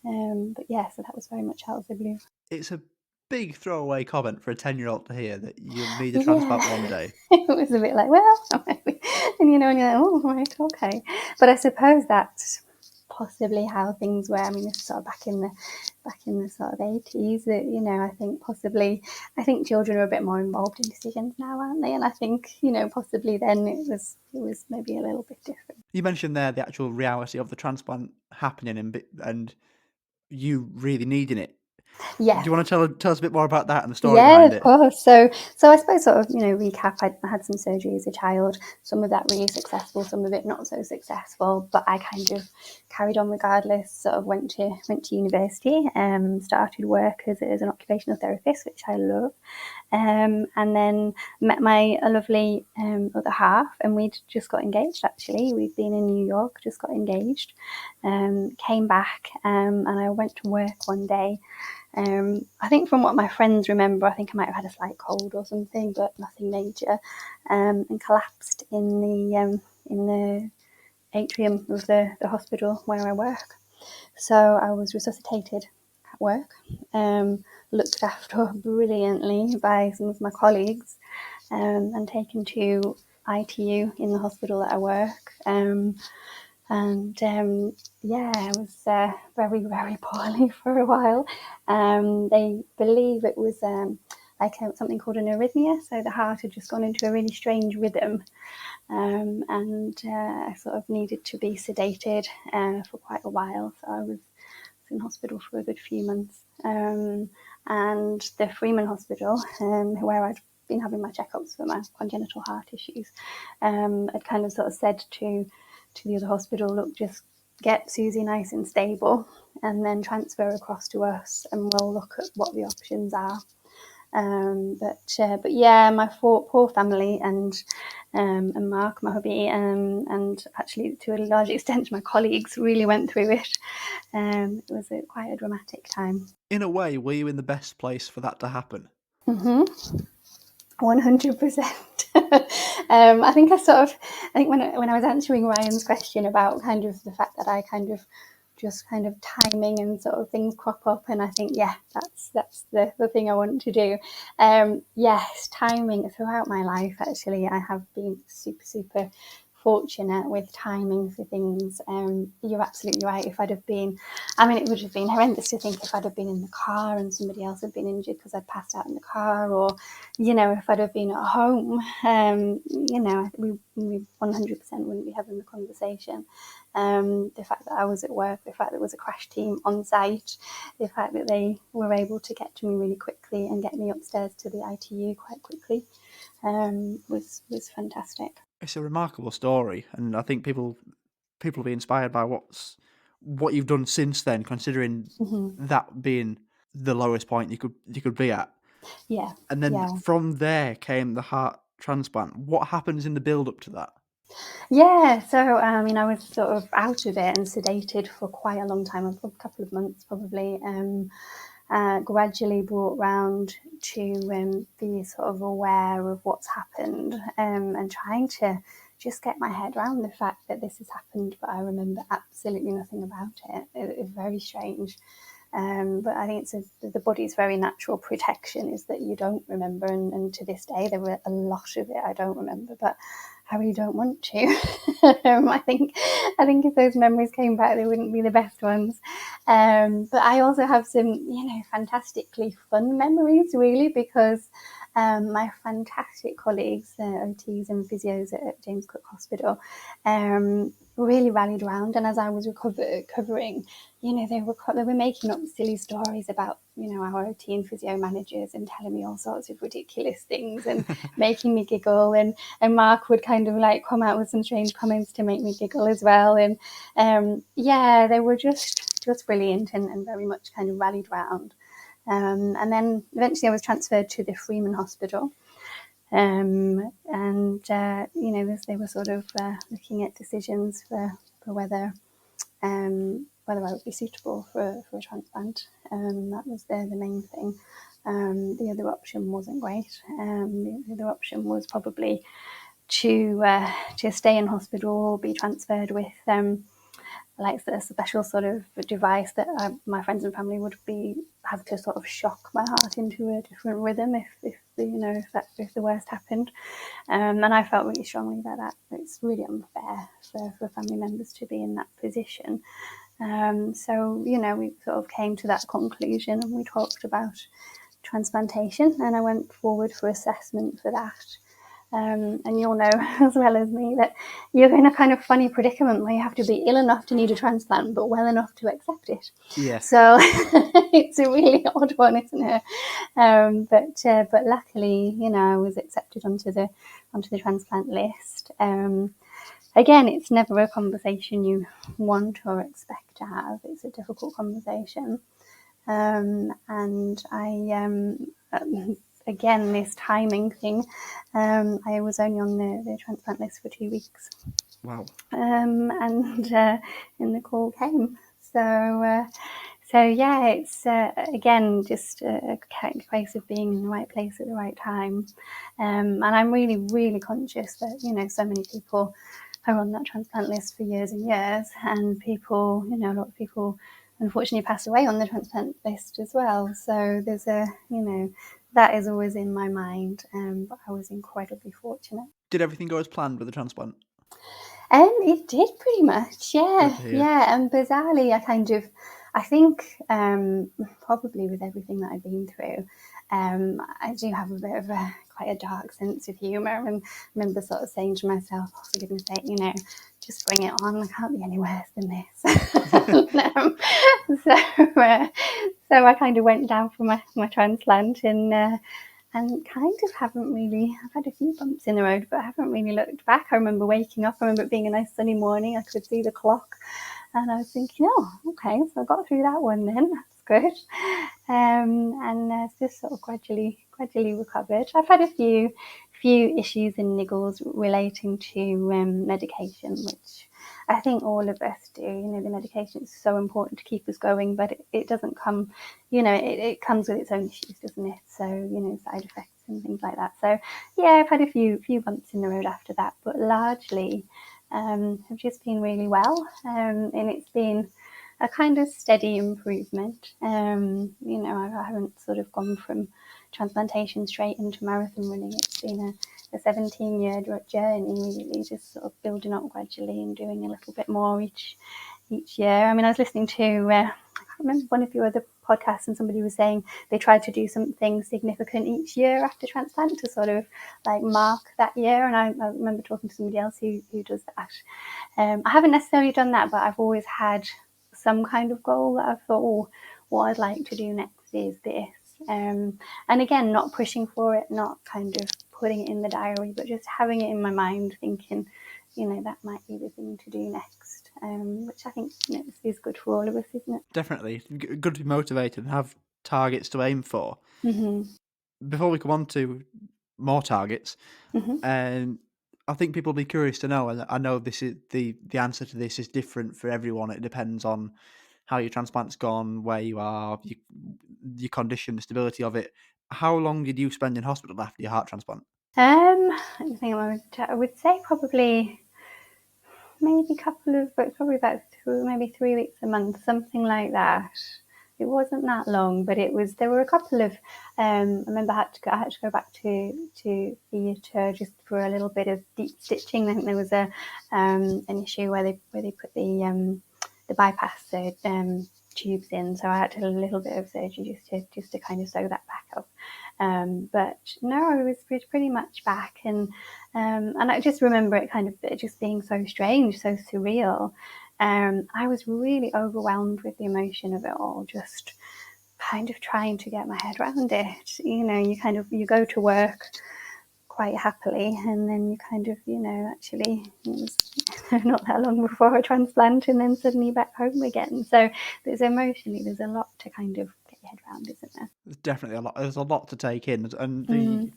[SPEAKER 2] But yeah, so that was very much out of the blue.
[SPEAKER 1] It's a big throwaway comment for a 10-year-old to hear, that you'll need a transplant one day.
[SPEAKER 2] It was a bit like, well, and and you're like, oh, right, okay. But I suppose that's possibly how things were. This is sort of back in the sort of 80s. That I think children are a bit more involved in decisions now, aren't they? And I think possibly then it was maybe a little bit different.
[SPEAKER 1] You mentioned there the actual reality of the transplant happening and you really needing it.
[SPEAKER 2] Yeah.
[SPEAKER 1] Do you want to tell us a bit more about that and the story
[SPEAKER 2] Yeah,
[SPEAKER 1] behind
[SPEAKER 2] of
[SPEAKER 1] it?
[SPEAKER 2] course. So I suppose sort of, recap, I had some surgery as a child, some of that really successful, some of it not so successful, but I kind of carried on regardless, sort of went to university, started work as an occupational therapist, which I love, and then met my lovely other half, and we'd just got engaged actually. We'd been in New York, just got engaged, came back, and I went to work one day. I think from what my friends remember, I think I might have had a slight cold or something, but nothing major, and collapsed in the atrium of the hospital where I work. So I was resuscitated at work, looked after brilliantly by some of my colleagues, and taken to ITU in the hospital that I work. And I was very, very poorly for a while. They believe it was something called an arrhythmia, so the heart had just gone into a really strange rhythm. And I sort of needed to be sedated for quite a while. So I was in hospital for a good few months. And the Freeman Hospital, where I'd been having my checkups for my congenital heart issues, had kind of sort of said to the other hospital, look, just get Susie nice and stable and then transfer across to us and we'll look at what the options are. But yeah, my poor family and Mark, my hubby, and actually to a large extent my colleagues really went through it. It was quite a dramatic time.
[SPEAKER 1] In a way, were you in the best place for that to happen?
[SPEAKER 2] 100%. I think when I was answering Ryan's question about kind of the fact that I kind of just kind of timing and sort of things crop up, and I think that's the thing I want to do. Yes, timing throughout my life. Actually, I have been super fortunate with timing for things. You're absolutely right. If I'd have been, it would have been horrendous to think if I'd have been in the car and somebody else had been injured because I'd passed out in the car, or if I'd have been at home, we 100% wouldn't be having the conversation. The fact that I was at work, the fact that there was a crash team on site, the fact that they were able to get to me really quickly and get me upstairs to the ITU quite quickly was fantastic.
[SPEAKER 1] It's a remarkable story, and I think people will be inspired by what you've done since then, considering that being the lowest point you could be at.
[SPEAKER 2] Yeah.
[SPEAKER 1] And then from there came the heart transplant. What happens in the build up to that?
[SPEAKER 2] Yeah, so I was sort of out of it and sedated for quite a long time, a couple of months probably. Gradually brought round to be sort of aware of what's happened, and trying to just get my head around the fact that this has happened, but I remember absolutely nothing about it. It's very strange. But I think the body's very natural protection is that you don't remember, and to this day there were a lot of it I don't remember, but I really don't want to. I think if those memories came back, they wouldn't be the best ones. But I also have some, fantastically fun memories, really, because my fantastic colleagues, OTs and physios at James Cook Hospital, really rallied around. And as I was recovering, they were making up silly stories about, our OT and physio managers and telling me all sorts of ridiculous things and making me giggle. And Mark would kind of like come out with some strange comments to make me giggle as well. And they were just brilliant and very much kind of rallied around. And then eventually I was transferred to the Freeman Hospital. They were sort of looking at decisions for whether I would be suitable for a transplant. That was the main thing. The other option wasn't great. The other option was probably to stay in hospital or be transferred with like a special sort of device that my friends and family would have to sort of shock my heart into a different rhythm if the worst happened. And I felt really strongly that it's really unfair for family members to be in that position. So we sort of came to that conclusion and we talked about transplantation, and I went forward for assessment for that. And you'll know as well as me that you're in a kind of funny predicament where you have to be ill enough to need a transplant, but well enough to accept it.
[SPEAKER 1] Yeah.
[SPEAKER 2] So it's a really odd one, isn't it? But luckily, I was accepted onto the transplant list. Again, it's never a conversation you want or expect to have. It's a difficult conversation. And again, this timing thing, I was only on the transplant list for 2 weeks.
[SPEAKER 1] Wow.
[SPEAKER 2] And the call came. So yeah, it's again just a case of being in the right place at the right time. And I'm really, really conscious that, so many people are on that transplant list for years and years, and people, a lot of people unfortunately pass away on the transplant list as well. So there's that is always in my mind, but I was incredibly fortunate.
[SPEAKER 1] Did everything go as planned with the transplant?
[SPEAKER 2] It did pretty much,
[SPEAKER 1] Good
[SPEAKER 2] yeah,
[SPEAKER 1] to hear.
[SPEAKER 2] yeah. And bizarrely, I think, probably with everything that I've been through, I do have a bit of quite a dark sense of humour, and I remember sort of saying to myself, oh, for goodness sake, just bring it on. I can't be any worse than this. So I kind of went down for my transplant, and kind of haven't really. I've had a few bumps in the road, but I haven't really looked back. I remember waking up. I remember it being a nice sunny morning. I could see the clock, and I was thinking, oh, okay, so I got through that one then. That's good. And it's just sort of gradually recovered. I've had a few issues and niggles relating to medication, which I think all of us do. The medication is so important to keep us going, but it doesn't come, it comes with its own issues, doesn't it? So, side effects and things like that. So, yeah, I've had a few bumps in the road after that, but largely have just been really well. And it's been a kind of steady improvement. I haven't sort of gone from transplantation straight into marathon running. It's been a 17-year journey, really, just sort of building up gradually and doing a little bit more each year. I mean, I was listening to, I can't remember, one of your other podcasts, and somebody was saying they tried to do something significant each year after transplant to sort of like mark that year. And I remember talking to somebody else who does that. I haven't necessarily done that, but I've always had some kind of goal that I've thought, oh, what I'd like to do next is this. And again, not pushing for it, not kind of putting it in the diary, but just having it in my mind, thinking, that might be the thing to do next, which I think is good for all of us, isn't it?
[SPEAKER 1] Definitely. Good to be motivated and have targets to aim for.
[SPEAKER 2] Mm-hmm.
[SPEAKER 1] Before we come on to more targets,
[SPEAKER 2] Mm-hmm.
[SPEAKER 1] I think people will be curious to know, and I know this is the answer to this is different for everyone. It depends on how your transplant's gone, where you are, your condition, the stability of it. How long did you spend in hospital after your heart transplant?
[SPEAKER 2] I think I would say probably maybe probably about maybe 3 weeks a month, something like that. It wasn't that long, but there were a couple of, I remember I had to go back to theatre just for a little bit of deep stitching. I think there was an issue where they put the bypass tubes in, so I had to do a little bit of surgery just to kind of sew that back up. But no, I was pretty much back, and I just remember it kind of just being so strange, so surreal. I was really overwhelmed with the emotion of it all, just kind of trying to get my head around it. You go to work quite happily, and then you kind of, actually it was not that long before a transplant, and then suddenly back home again. So there's a lot to kind of get your head around, isn't there?
[SPEAKER 1] There's definitely a lot. There's a lot to take in, and
[SPEAKER 2] Mm,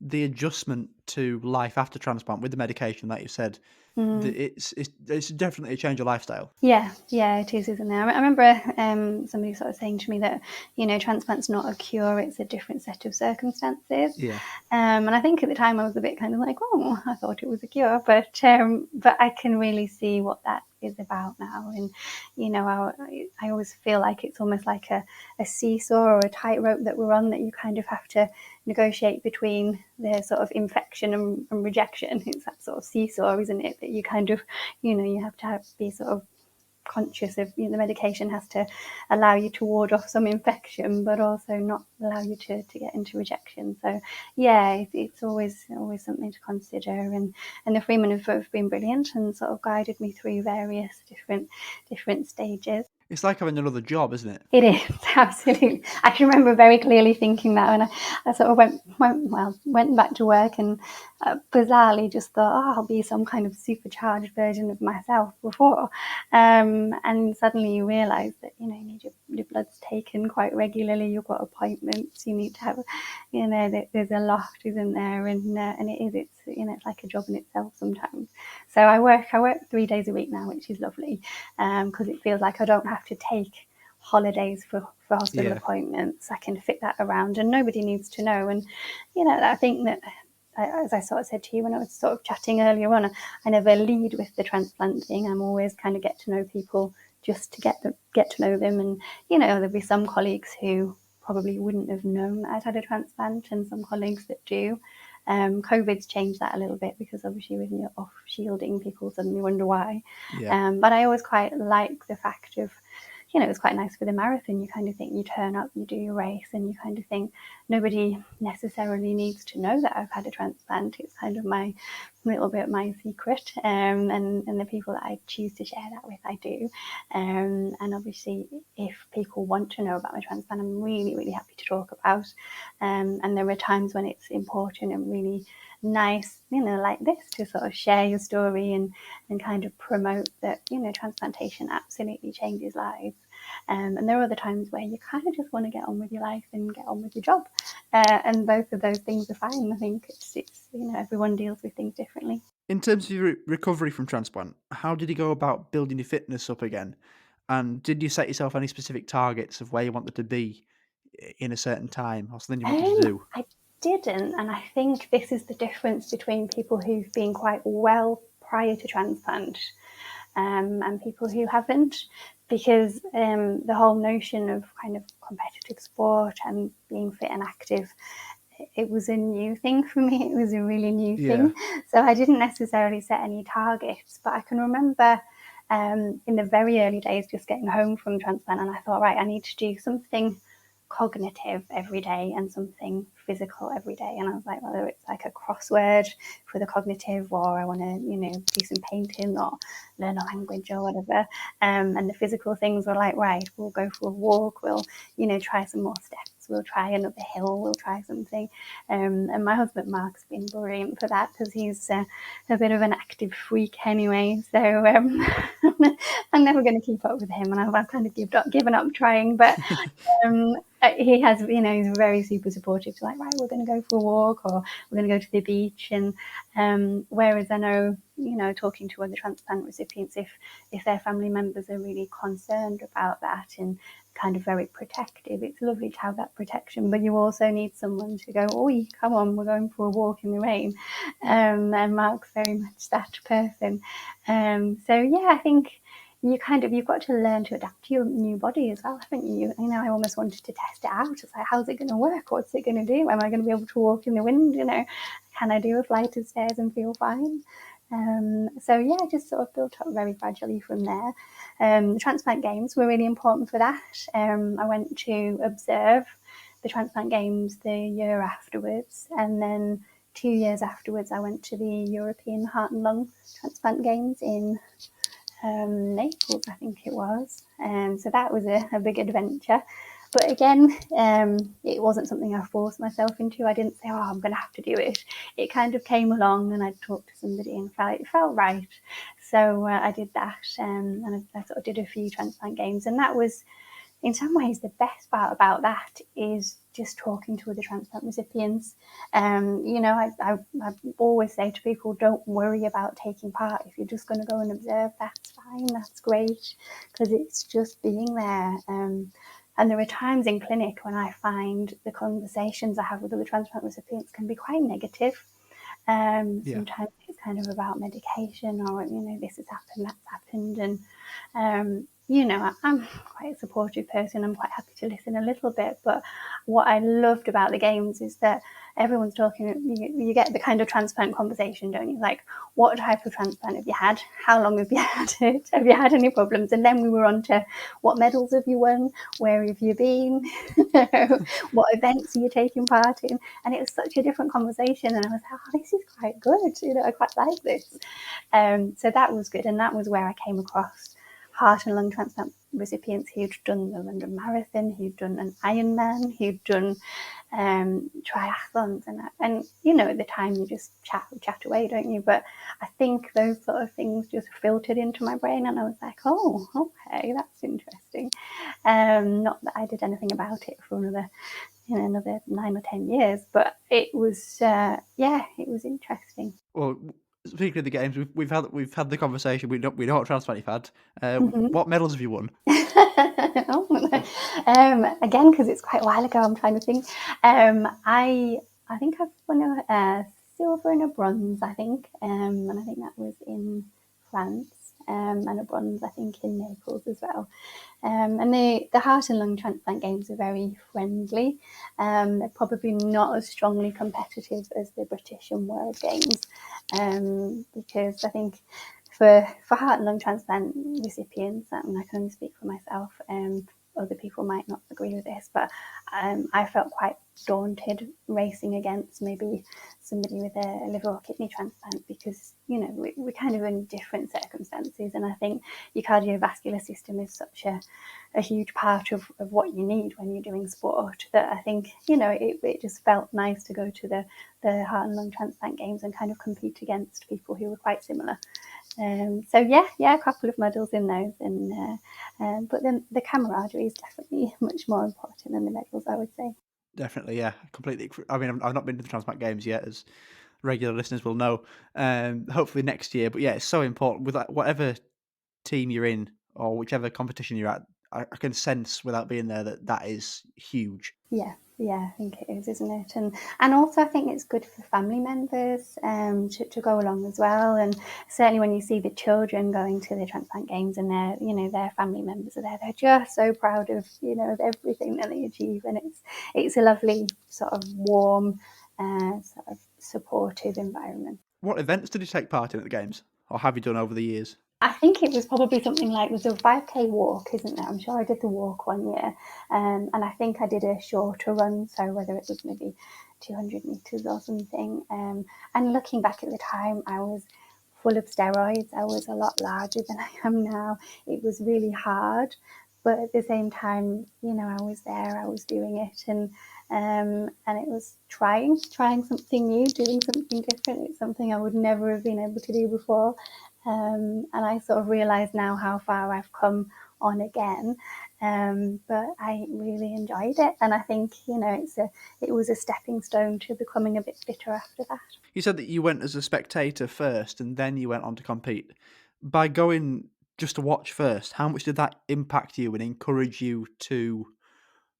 [SPEAKER 1] the adjustment to life after transplant with the medication, like you said,
[SPEAKER 2] mm.
[SPEAKER 1] it's definitely a change of lifestyle.
[SPEAKER 2] Yeah, it is, isn't it? I remember somebody sort of saying to me that, transplant's not a cure, it's a different set of circumstances.
[SPEAKER 1] Yeah,
[SPEAKER 2] And I think at the time I was a bit kind of like, oh, I thought it was a cure, but I can really see what that is about now. And, I always feel like it's almost like a seesaw or a tightrope that we're on, that you kind of have to negotiate between the sort of infection and rejection. It's that sort of seesaw, isn't it? That you kind of, you have to be sort of conscious of, the medication has to allow you to ward off some infection, but also not allow you to get into rejection. So yeah, it's always something to consider. And the Freeman have been brilliant and sort of guided me through various different stages.
[SPEAKER 1] it's like having another job, isn't it?
[SPEAKER 2] It is, absolutely. I can remember very clearly thinking that when I sort of went back to work, and bizarrely just thought, oh, I'll be some kind of supercharged version of myself before. And suddenly you realise that, you need your blood's taken quite regularly, you've got appointments, you need to have, there's a lot, isn't there? And it's like a job in itself sometimes. So I work 3 days a week now, which is lovely, because it feels like I don't have to take holidays for hospital
[SPEAKER 1] Yeah.
[SPEAKER 2] appointments. I can fit that around, and nobody needs to know. And I think that, as I sort of said to you when I was sort of chatting earlier on, I never lead with the transplant thing. I'm always kind of get to know people just to get to know them. And there'll be some colleagues who probably wouldn't have known that I'd had a transplant, and some colleagues that do. COVID's changed that a little bit, because obviously when you're off shielding, people suddenly wonder why.
[SPEAKER 1] Yeah.
[SPEAKER 2] But I always quite like the fact of, it's quite nice for the marathon. You kind of think, you turn up, you do your race, and you kind of think nobody necessarily needs to know that I've had a transplant. It's kind of my little bit my secret, and the people that I choose to share that with, I do. And obviously, if people want to know about my transplant, I'm really, really happy to talk about. And there are times when it's important and really nice, like this, to sort of share your story and kind of promote that, transplantation absolutely changes lives. And there are other times where you kind of just want to get on with your life and get on with your job. And both of those things are fine. I think it's everyone deals with things differently.
[SPEAKER 1] In terms of your recovery from transplant, how did you go about building your fitness up again? And did you set yourself any specific targets of where you wanted to be in a certain time, or something you wanted to do?
[SPEAKER 2] I didn't, and I think this is the difference between people who've been quite well prior to transplant, and people who haven't, because the whole notion of kind of competitive sport and being fit and active, it was a new thing for me. It was a really new
[SPEAKER 1] Yeah.
[SPEAKER 2] thing. So I didn't necessarily set any targets, but I can remember in the very early days just getting home from transplant, and I thought, right, I need to do something cognitive every day and something physical every day. And I was like, whether it's like a crossword for the cognitive, or I want to, do some painting or learn a language or whatever. And the physical things were like, right, we'll go for a walk, we'll, try some more steps, we'll try another hill, we'll try something. And my husband Mark's been brilliant for that, because he's a bit of an active freak anyway. So I'm never going to keep up with him, and I've kind of given up trying. But he has, he's very super supportive. So like, right, we're going to go for a walk, or we're going to go to the beach. And whereas I know, talking to other transplant recipients, if their family members are really concerned about that and kind of very protective, it's lovely to have that protection, but you also need someone to go, oh, come on, we're going for a walk in the rain. And Mark's very much that person. So yeah, I think you've got to learn to adapt to your new body as well, haven't you? I almost wanted to test it out. It's like, how's it going to work? What's it going to do? Am I going to be able to walk in the wind? Can I do a flight of stairs and feel fine? So yeah, I just sort of built up very gradually from there. The Transplant Games were really important for that. I went to observe the Transplant Games the year afterwards, and then 2 years afterwards I went to the European Heart and Lung Transplant Games in Naples, I think it was. So that was a big adventure. But again, it wasn't something I forced myself into. I didn't say, oh, I'm going to have to do it. It kind of came along, and I talked to somebody and it felt right. So I did that, and I sort of did a few transplant games. And that was, in some ways, the best part about that is just talking to other transplant recipients. I always say to people, don't worry about taking part. If you're just going to go and observe, that's fine, that's great, because it's just being there. And there are times in clinic when I find the conversations I have with other transplant recipients can be quite negative.
[SPEAKER 1] Yeah.
[SPEAKER 2] Sometimes it's kind of about medication, or, this has happened, that's happened. And, I'm quite a supportive person. I'm quite happy to listen a little bit. But what I loved about the games is that everyone's talking, you get the kind of transplant conversation, don't you? Like, what type of transplant have you had? How long have you had it? Have you had any problems? And then we were on to, what medals have you won? Where have you been? What events are you taking part in? And it was such a different conversation. And I was like, oh, this is quite good. I quite like this. So that was good. And that was where I came across heart and lung transplant recipients who'd done the London Marathon, who'd done an Ironman, who'd done triathlons, and at the time you just chat away, don't you? But I think those sort of things just filtered into my brain, and I was like, oh, okay, that's interesting. Not that I did anything about it for another 9 or 10 years, but it was it was interesting.
[SPEAKER 1] Well, speaking of the games, we've had the conversation. We know what transplant you've had.
[SPEAKER 2] Mm-hmm.
[SPEAKER 1] What medals have you won?
[SPEAKER 2] Again, because it's quite a while ago, I'm trying to think. I think I've won a silver and a bronze, I think, and I think that was in France. and a bronze, I think, in Naples as well. And the Heart and Lung Transplant Games are very friendly. They're probably not as strongly competitive as the British and World Games, because I think for heart and lung transplant recipients, and I can only speak for myself, other people might not agree with this, but I felt quite daunted racing against maybe somebody with a liver or kidney transplant, because we're kind of in different circumstances, and I think your cardiovascular system is such a huge part of what you need when you're doing sport, that I think it just felt nice to go to the heart and lung transplant games and kind of compete against people who were quite similar. So yeah, a couple of medals in those, and but then the camaraderie is definitely much more important than the medals, I would say.
[SPEAKER 1] Definitely, yeah, completely. I mean, I've not been to the Transplant Games yet, as regular listeners will know. Hopefully next year, but yeah, it's so important with whatever team you're in or whichever competition you're at. I can sense without being there that is huge.
[SPEAKER 2] Yeah, I think it is, isn't it? And also I think it's good for family members to go along as well. And certainly when you see the children going to the Transplant Games and their family members are there, they're just so proud of everything that they achieve, and it's a lovely sort of warm, sort of supportive environment.
[SPEAKER 1] What events did you take part in at the games, or have you done over the years?
[SPEAKER 2] I think it was probably something like, there's a 5K walk, isn't there? I'm sure I did the walk one year. And I think I did a shorter run, so whether it was maybe 200 metres or something. And looking back at the time, I was full of steroids. I was a lot larger than I am now. It was really hard. But at the same time, I was there, I was doing it. And it was trying something new, doing something different. It's something I would never have been able to do before. And I sort of realise now how far I've come on again. But I really enjoyed it, and I think it was a stepping stone to becoming a bit fitter after that.
[SPEAKER 1] You said that you went as a spectator first, and then you went on to compete. By going just to watch first, how much did that impact you and encourage you to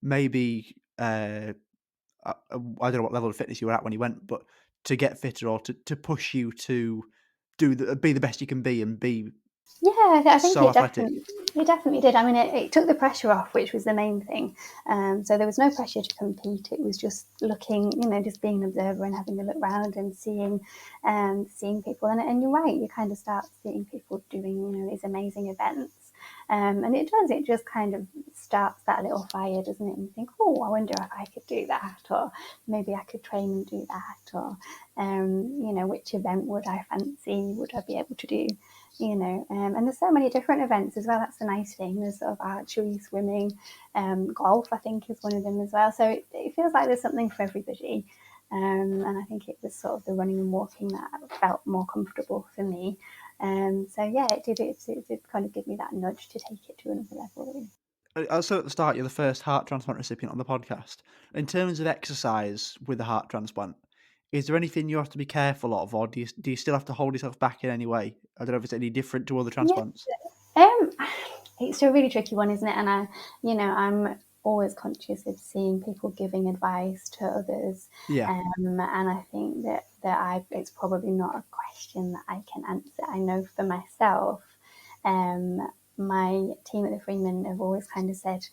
[SPEAKER 1] maybe I don't know what level of fitness you were at when you went, but to get fitter or to push you to be the best you can be and be
[SPEAKER 2] Yeah, I think
[SPEAKER 1] so athletic?
[SPEAKER 2] it definitely did. I mean, it took the pressure off, which was the main thing. So there was no pressure to compete. It was just looking, just being an observer and having a look around and seeing people. And you're right, you kind of start seeing people doing, these amazing events. And it just kind of starts that little fire, doesn't it? And you think, oh, I wonder if I could do that, or maybe I could train and do that, or, which event would I fancy, would I be able to do? And there's so many different events as well. That's the nice thing. There's sort of archery, swimming, golf, I think, is one of them as well. So it feels like there's something for everybody. And I think it was sort of the running and walking that felt more comfortable for me. So yeah, it did kind of give me that nudge to take it to another level, really.
[SPEAKER 1] I said at the start, you're the first heart transplant recipient on the podcast. In terms of exercise with the heart transplant, is there anything you have to be careful of, or do you still have to hold yourself back in any way? I don't know if it's any different to other
[SPEAKER 2] Yeah,
[SPEAKER 1] transplants.
[SPEAKER 2] Um, it's a really tricky one, isn't it? And I'm always conscious of seeing people giving advice to others,
[SPEAKER 1] Yeah,
[SPEAKER 2] and I think that it's probably not a question that I can answer. I know for myself, um, my team at the Freeman have always kind of said,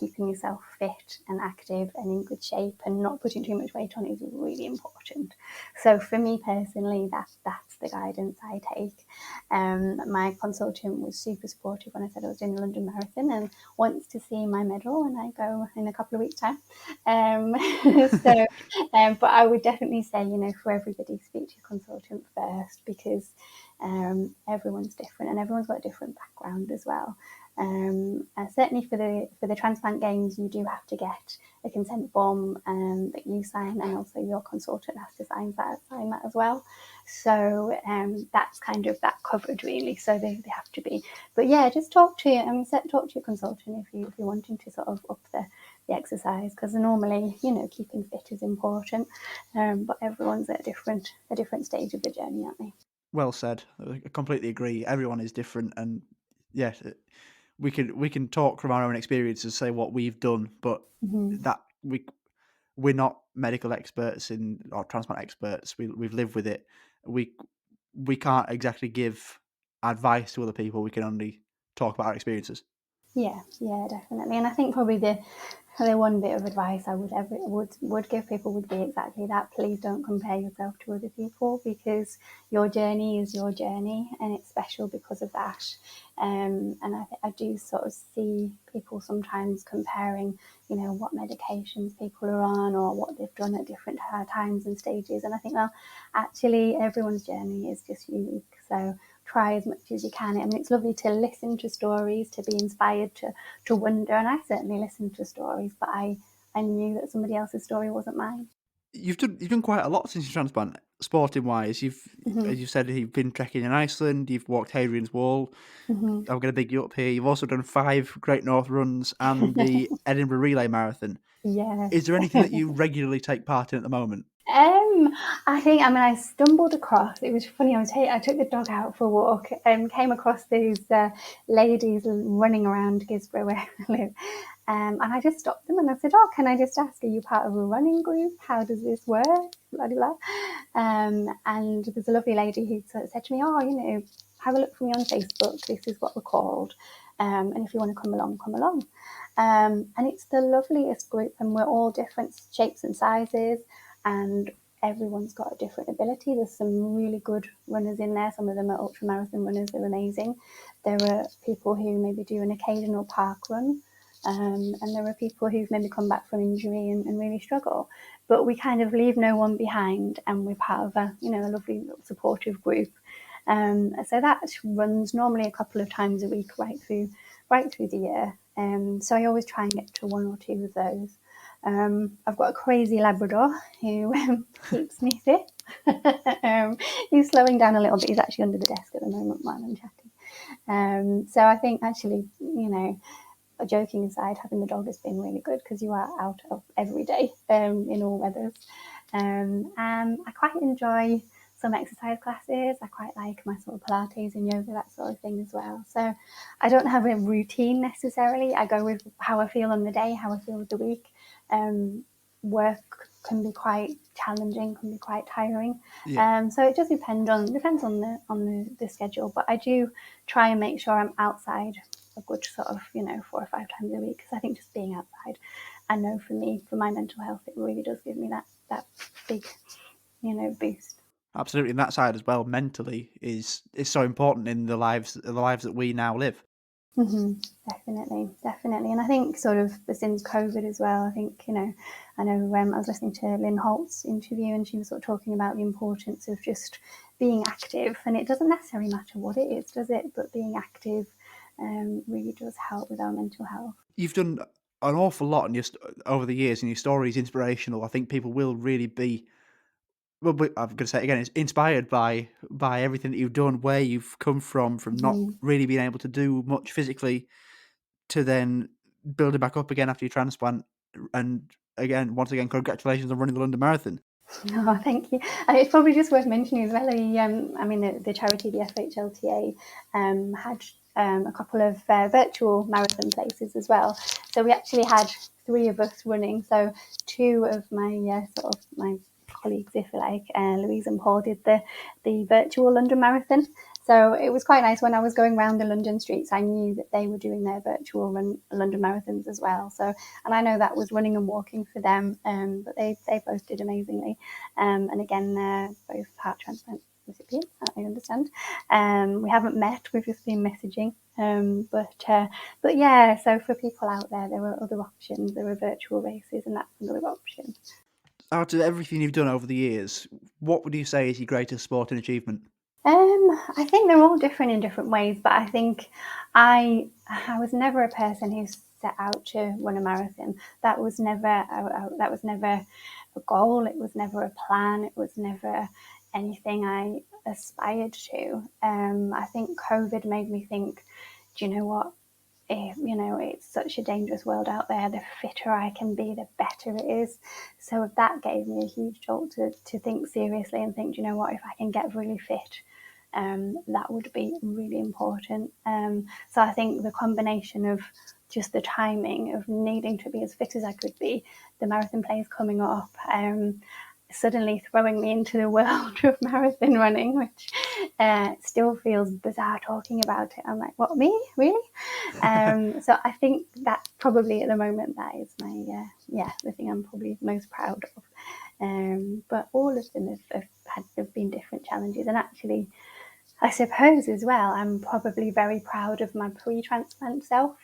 [SPEAKER 2] keeping yourself fit and active and in good shape and not putting too much weight on is really important. So for me personally, that's the guidance I take. My consultant was super supportive when I said I was doing the London Marathon and wants to see my medal when I go in a couple of weeks' time. Um, but I would definitely say, for everybody, speak to your consultant first, because everyone's different and everyone's got a different background as well. And certainly for the Transplant Games, you do have to get a consent form that you sign, and also your consultant has to sign that as well. So that's kind of that covered, really. So they have to be. But yeah, just talk to your consultant if you're wanting to sort of up the exercise, because normally keeping fit is important, but everyone's at a different stage of the journey, aren't they?
[SPEAKER 1] well said. I completely agree. Everyone is different, and yeah, we can talk from our own experiences, say what we've done, but
[SPEAKER 2] Mm-hmm.
[SPEAKER 1] that we're not medical experts or transplant experts. We've lived with it. We we can't exactly give advice to other people. We can only talk about our experiences.
[SPEAKER 2] Yeah, definitely. And I think probably the one bit of advice I would give people would be exactly that. Please don't compare yourself to other people, because your journey is your journey and it's special because of that. And I do sort of see people sometimes comparing, what medications people are on or what they've done at different times and stages. And I think, well, actually, everyone's journey is just unique. So try as much as you can. I mean, it's lovely to listen to stories, to be inspired, to wonder. And I certainly listened to stories, but I knew that somebody else's story wasn't mine.
[SPEAKER 1] You've done quite a lot since your transplant, sporting wise.
[SPEAKER 2] Mm-hmm.
[SPEAKER 1] As you said, you've been trekking in Iceland. You've walked Hadrian's Wall.
[SPEAKER 2] Mm-hmm.
[SPEAKER 1] I'm going to big you up here. You've also done 5 Great North runs and the Edinburgh Relay Marathon. Is
[SPEAKER 2] Yes.
[SPEAKER 1] there anything that you regularly take part in at the moment?
[SPEAKER 2] I stumbled across, it was funny, I took the dog out for a walk and came across these ladies running around Gisborough where I live. And I just stopped them and I said, "Oh, can I just ask, are you part of a running group? How does this work?" Blah, blah, blah. And there's a lovely lady who sort of said to me, "Oh, have a look for me on Facebook. This is what we're called. And if you want to come along, come along." And it's the loveliest group, and we're all different shapes and sizes, and everyone's got a different ability. There's some really good runners in there. Some of them are ultramarathon runners. They're amazing. There are people who maybe do an occasional park run. And there are people who've maybe come back from injury and really struggle. But we kind of leave no one behind, and we're part of a lovely supportive group. So that runs normally a couple of times a week right through the year. So I always try and get to 1 or 2 of those. I've got a crazy Labrador who keeps me fit. He's slowing down a little bit. He's actually under the desk at the moment while I'm chatting. So I think actually, joking aside, having the dog has been really good because you are out of every day in all weathers. I quite enjoy some exercise classes. I quite like my sort of Pilates and yoga, that sort of thing as well. So I don't have a routine necessarily. I go with how I feel on the day, how I feel with the week. Work can be quite challenging, can be quite tiring.
[SPEAKER 1] Yeah.
[SPEAKER 2] So it just depends on the schedule. But I do try and make sure I'm outside a good sort of 4 or 5 times a week, because I think just being outside, I know for me, for my mental health, it really does give me that big boost.
[SPEAKER 1] Absolutely, and that side as well, mentally, is so important in the lives that we now live.
[SPEAKER 2] Mm-hmm. Definitely. And I think sort of since COVID as well, I think, I know I was listening to Lynn Holt's interview and she was sort of talking about the importance of just being active. And it doesn't necessarily matter what it is, does it? But being active really does help with our mental health.
[SPEAKER 1] You've done an awful lot in over the years, and your story is inspirational. I think people will really be, well, I'm going to say it again, it's inspired by everything that you've done, where you've come from not
[SPEAKER 2] Mm-hmm.
[SPEAKER 1] really being able to do much physically, to then building back up again after your transplant. And again, once again, congratulations on running the London Marathon.
[SPEAKER 2] Oh, thank you. It's probably just worth mentioning as well. The charity, the FHLTA, had a couple of virtual marathon places as well. So we actually had 3 of us running. So 2 of my my colleagues, if you like, Louise and Paul, did the virtual London Marathon. So it was quite nice when I was going around the London streets. I knew that they were doing their virtual London marathons as well. So, and I know that was running and walking for them, but they both did amazingly. And again, they're both heart transplant recipients, I understand. We haven't met; we've just been messaging. But yeah. So for people out there, there are other options. There are virtual races, and that's another option.
[SPEAKER 1] Out of everything you've done over the years, what would you say is your greatest sporting achievement?
[SPEAKER 2] I think they're all different in different ways, but I think I was never a person who set out to run a marathon. That was never a goal. It was never a plan. It was never anything I aspired to. I think COVID made me think, do you know what? It's such a dangerous world out there. The fitter I can be, the better it is. So that gave me a huge jolt to think seriously and think, do you know what? If I can get really fit, that would be really important. So I think the combination of just the timing of needing to be as fit as I could be, the marathon plays coming up, suddenly throwing me into the world of marathon running, which It still feels bizarre talking about it. I'm like, what, me? Really? So I think that probably at the moment that is my, the thing I'm probably most proud of. But all of them have been different challenges. And actually, I suppose as well, I'm probably very proud of my pre-transplant self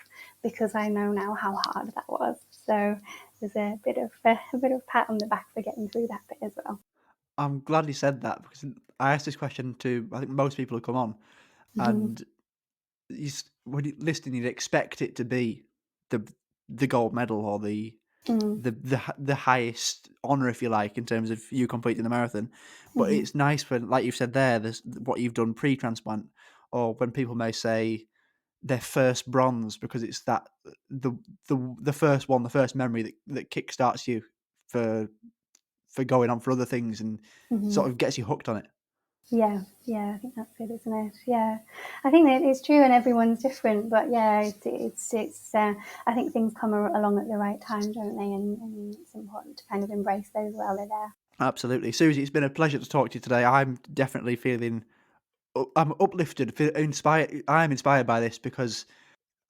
[SPEAKER 2] because I know now how hard that was. So there's a bit of pat on the back for getting through that bit as well.
[SPEAKER 1] I'm glad you said that because I asked this question to, I think, most people who come on,
[SPEAKER 2] Mm-hmm.
[SPEAKER 1] and when you listening, you'd expect it to be the the gold medal or the highest honor, if you like, in terms of you completing the marathon. But
[SPEAKER 2] Mm-hmm.
[SPEAKER 1] it's nice when, like you've said there, there's what you've done pre-transplant, or when people may say their first bronze because it's that the the first one, the first memory that kickstarts you for going on for other things and
[SPEAKER 2] Mm-hmm.
[SPEAKER 1] sort of gets you hooked on it.
[SPEAKER 2] Yeah, I think that's it, isn't it? Yeah, I think that it's true, and everyone's different. But yeah, it's. I think things come along at the right time, don't they? And it's important to kind of embrace those while they're there.
[SPEAKER 1] Absolutely, Susie. It's been a pleasure to talk to you today. I'm definitely feeling I'm uplifted, inspired. I'm inspired by this because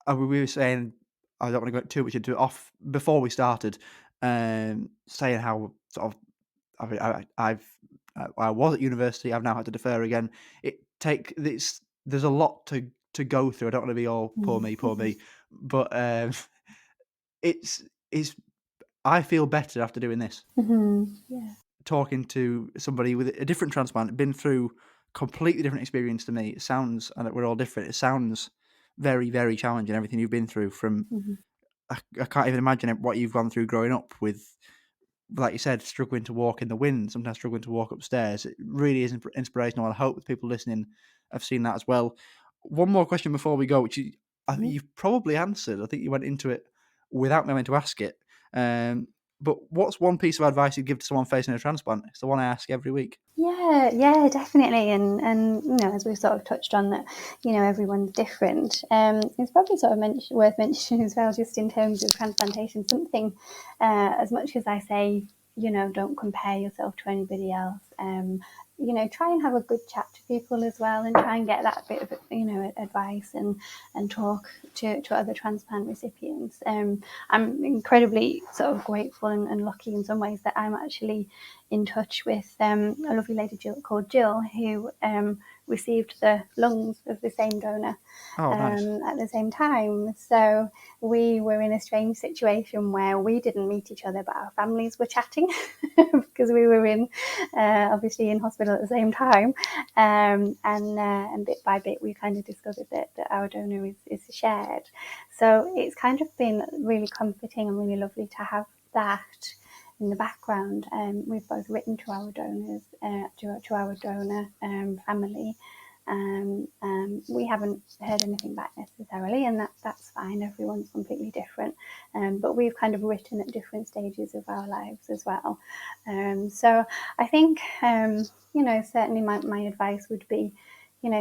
[SPEAKER 1] we were saying, I don't want to go too much into it off before we started, saying how sort of I was at university. I've now had to defer again. There's a lot to go through. I don't want to be all poor
[SPEAKER 2] Mm-hmm.
[SPEAKER 1] me, but it's I feel better after doing this.
[SPEAKER 2] Mm-hmm. Yeah.
[SPEAKER 1] Talking to somebody with a different transplant, been through completely different experience to me. It sounds, and we're all different. It sounds very, very challenging. Everything you've been through. From
[SPEAKER 2] Mm-hmm.
[SPEAKER 1] I can't even imagine what you've gone through growing up with, like you said, struggling to walk in the wind, sometimes struggling to walk upstairs. It really is inspirational. I hope that people listening have seen that as well. One more question before we go, which I think
[SPEAKER 2] Mm-hmm.
[SPEAKER 1] you've probably answered. I think you went into it without me having to ask it. But what's one piece of advice you'd give to someone facing a transplant? It's the one I ask every week.
[SPEAKER 2] Yeah, definitely. And as we've sort of touched on that, everyone's different. It's probably sort of worth mentioning as well, just in terms of transplantation, something as much as I say, don't compare yourself to anybody else. Try and have a good chat to people as well, and try and get that bit of advice and talk to other transplant recipients. I'm incredibly sort of grateful and lucky in some ways that I'm actually in touch with a lovely lady called Jill, who received the lungs of the same donor
[SPEAKER 1] Oh, nice.
[SPEAKER 2] at the same time. So we were in a strange situation where we didn't meet each other, but our families were chatting because we were obviously in hospital at the same time. And bit by bit, we kind of discovered that our donor is shared. So it's kind of been really comforting and really lovely to have that in the background. We've both written to our donors, to our donor family. We haven't heard anything back necessarily, and that's fine. Everyone's completely different, but we've kind of written at different stages of our lives as well. So I think, certainly my advice would be,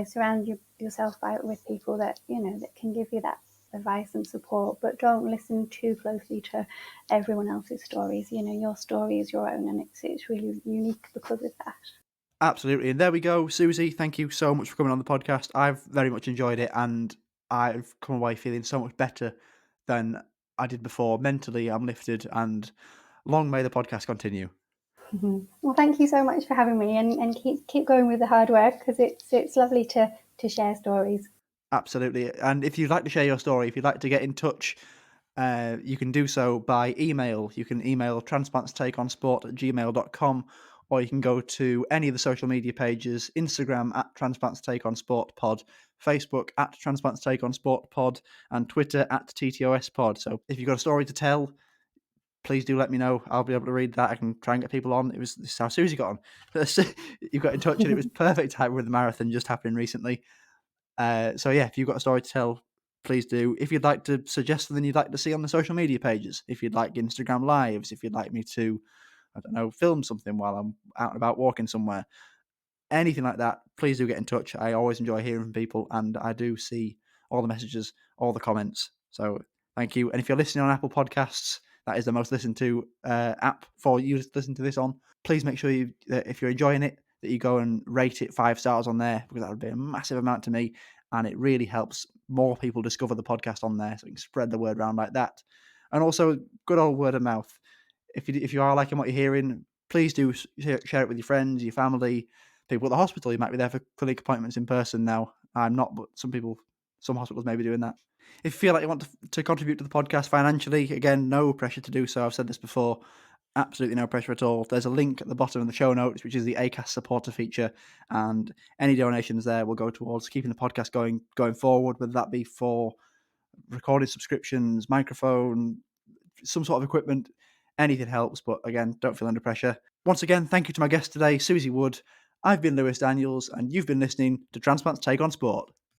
[SPEAKER 2] surround yourself with people that that can give you that advice and support, but don't listen too closely to everyone else's stories. Your story is your own, and it's really unique because of that.
[SPEAKER 1] Absolutely. And there we go. Susie, thank you so much for coming on the podcast. I've very much enjoyed it, and I've come away feeling so much better than I did before. Mentally, I'm lifted, and long may the podcast continue.
[SPEAKER 2] Mm-hmm. Well, thank you so much for having me, and keep going with the hard work, because it's lovely to share stories.
[SPEAKER 1] Absolutely. And if you'd like to share your story, if you'd like to get in touch, you can do so by email. You can email transplantstakeonsport@gmail.com, or you can go to any of the social media pages: Instagram at Transplants Take On Sport Pod, Facebook at Transplants Take On Sport Pod, and Twitter at TTOS Pod. So if you've got a story to tell, please do let me know. I'll be able to read that. I can try and get people on. This is how Susie got on. You got in touch, and it was perfect time with the marathon just happening recently. So yeah, if you've got a story to tell, please do. If you'd like to suggest something you'd like to see on the social media pages, if you'd like Instagram lives, if you'd like me to, I don't know, film something while I'm out and about walking somewhere, anything like that, please do get in touch. I always enjoy hearing from people, and I do see all the messages, all the comments. So thank you. And if you're listening on Apple Podcasts, that is the most listened to app for you to listen to this on. Please make sure if you're enjoying it, that you go and rate it 5 stars on there, because that would be a massive amount to me, and it really helps more people discover the podcast on there, so you can spread the word around like that. And also, good old word of mouth. If you are liking what you're hearing, please do share it with your friends, your family, people at the hospital. You might be there for clinic appointments in person now. I'm not, but some hospitals may be doing that. If you feel like you want to contribute to the podcast financially, again, no pressure to do so. I've said this before. Absolutely no pressure at all. There's a link at the bottom of the show notes, which is the Acast supporter feature, and any donations there will go towards keeping the podcast going forward, whether that be for recording subscriptions, microphone, some sort of equipment. Anything helps, but again, don't feel under pressure. Once again, thank you to my guest today, Susie Wood. I've been Lewis Daniels, and you've been listening to Transplants Take On Sport.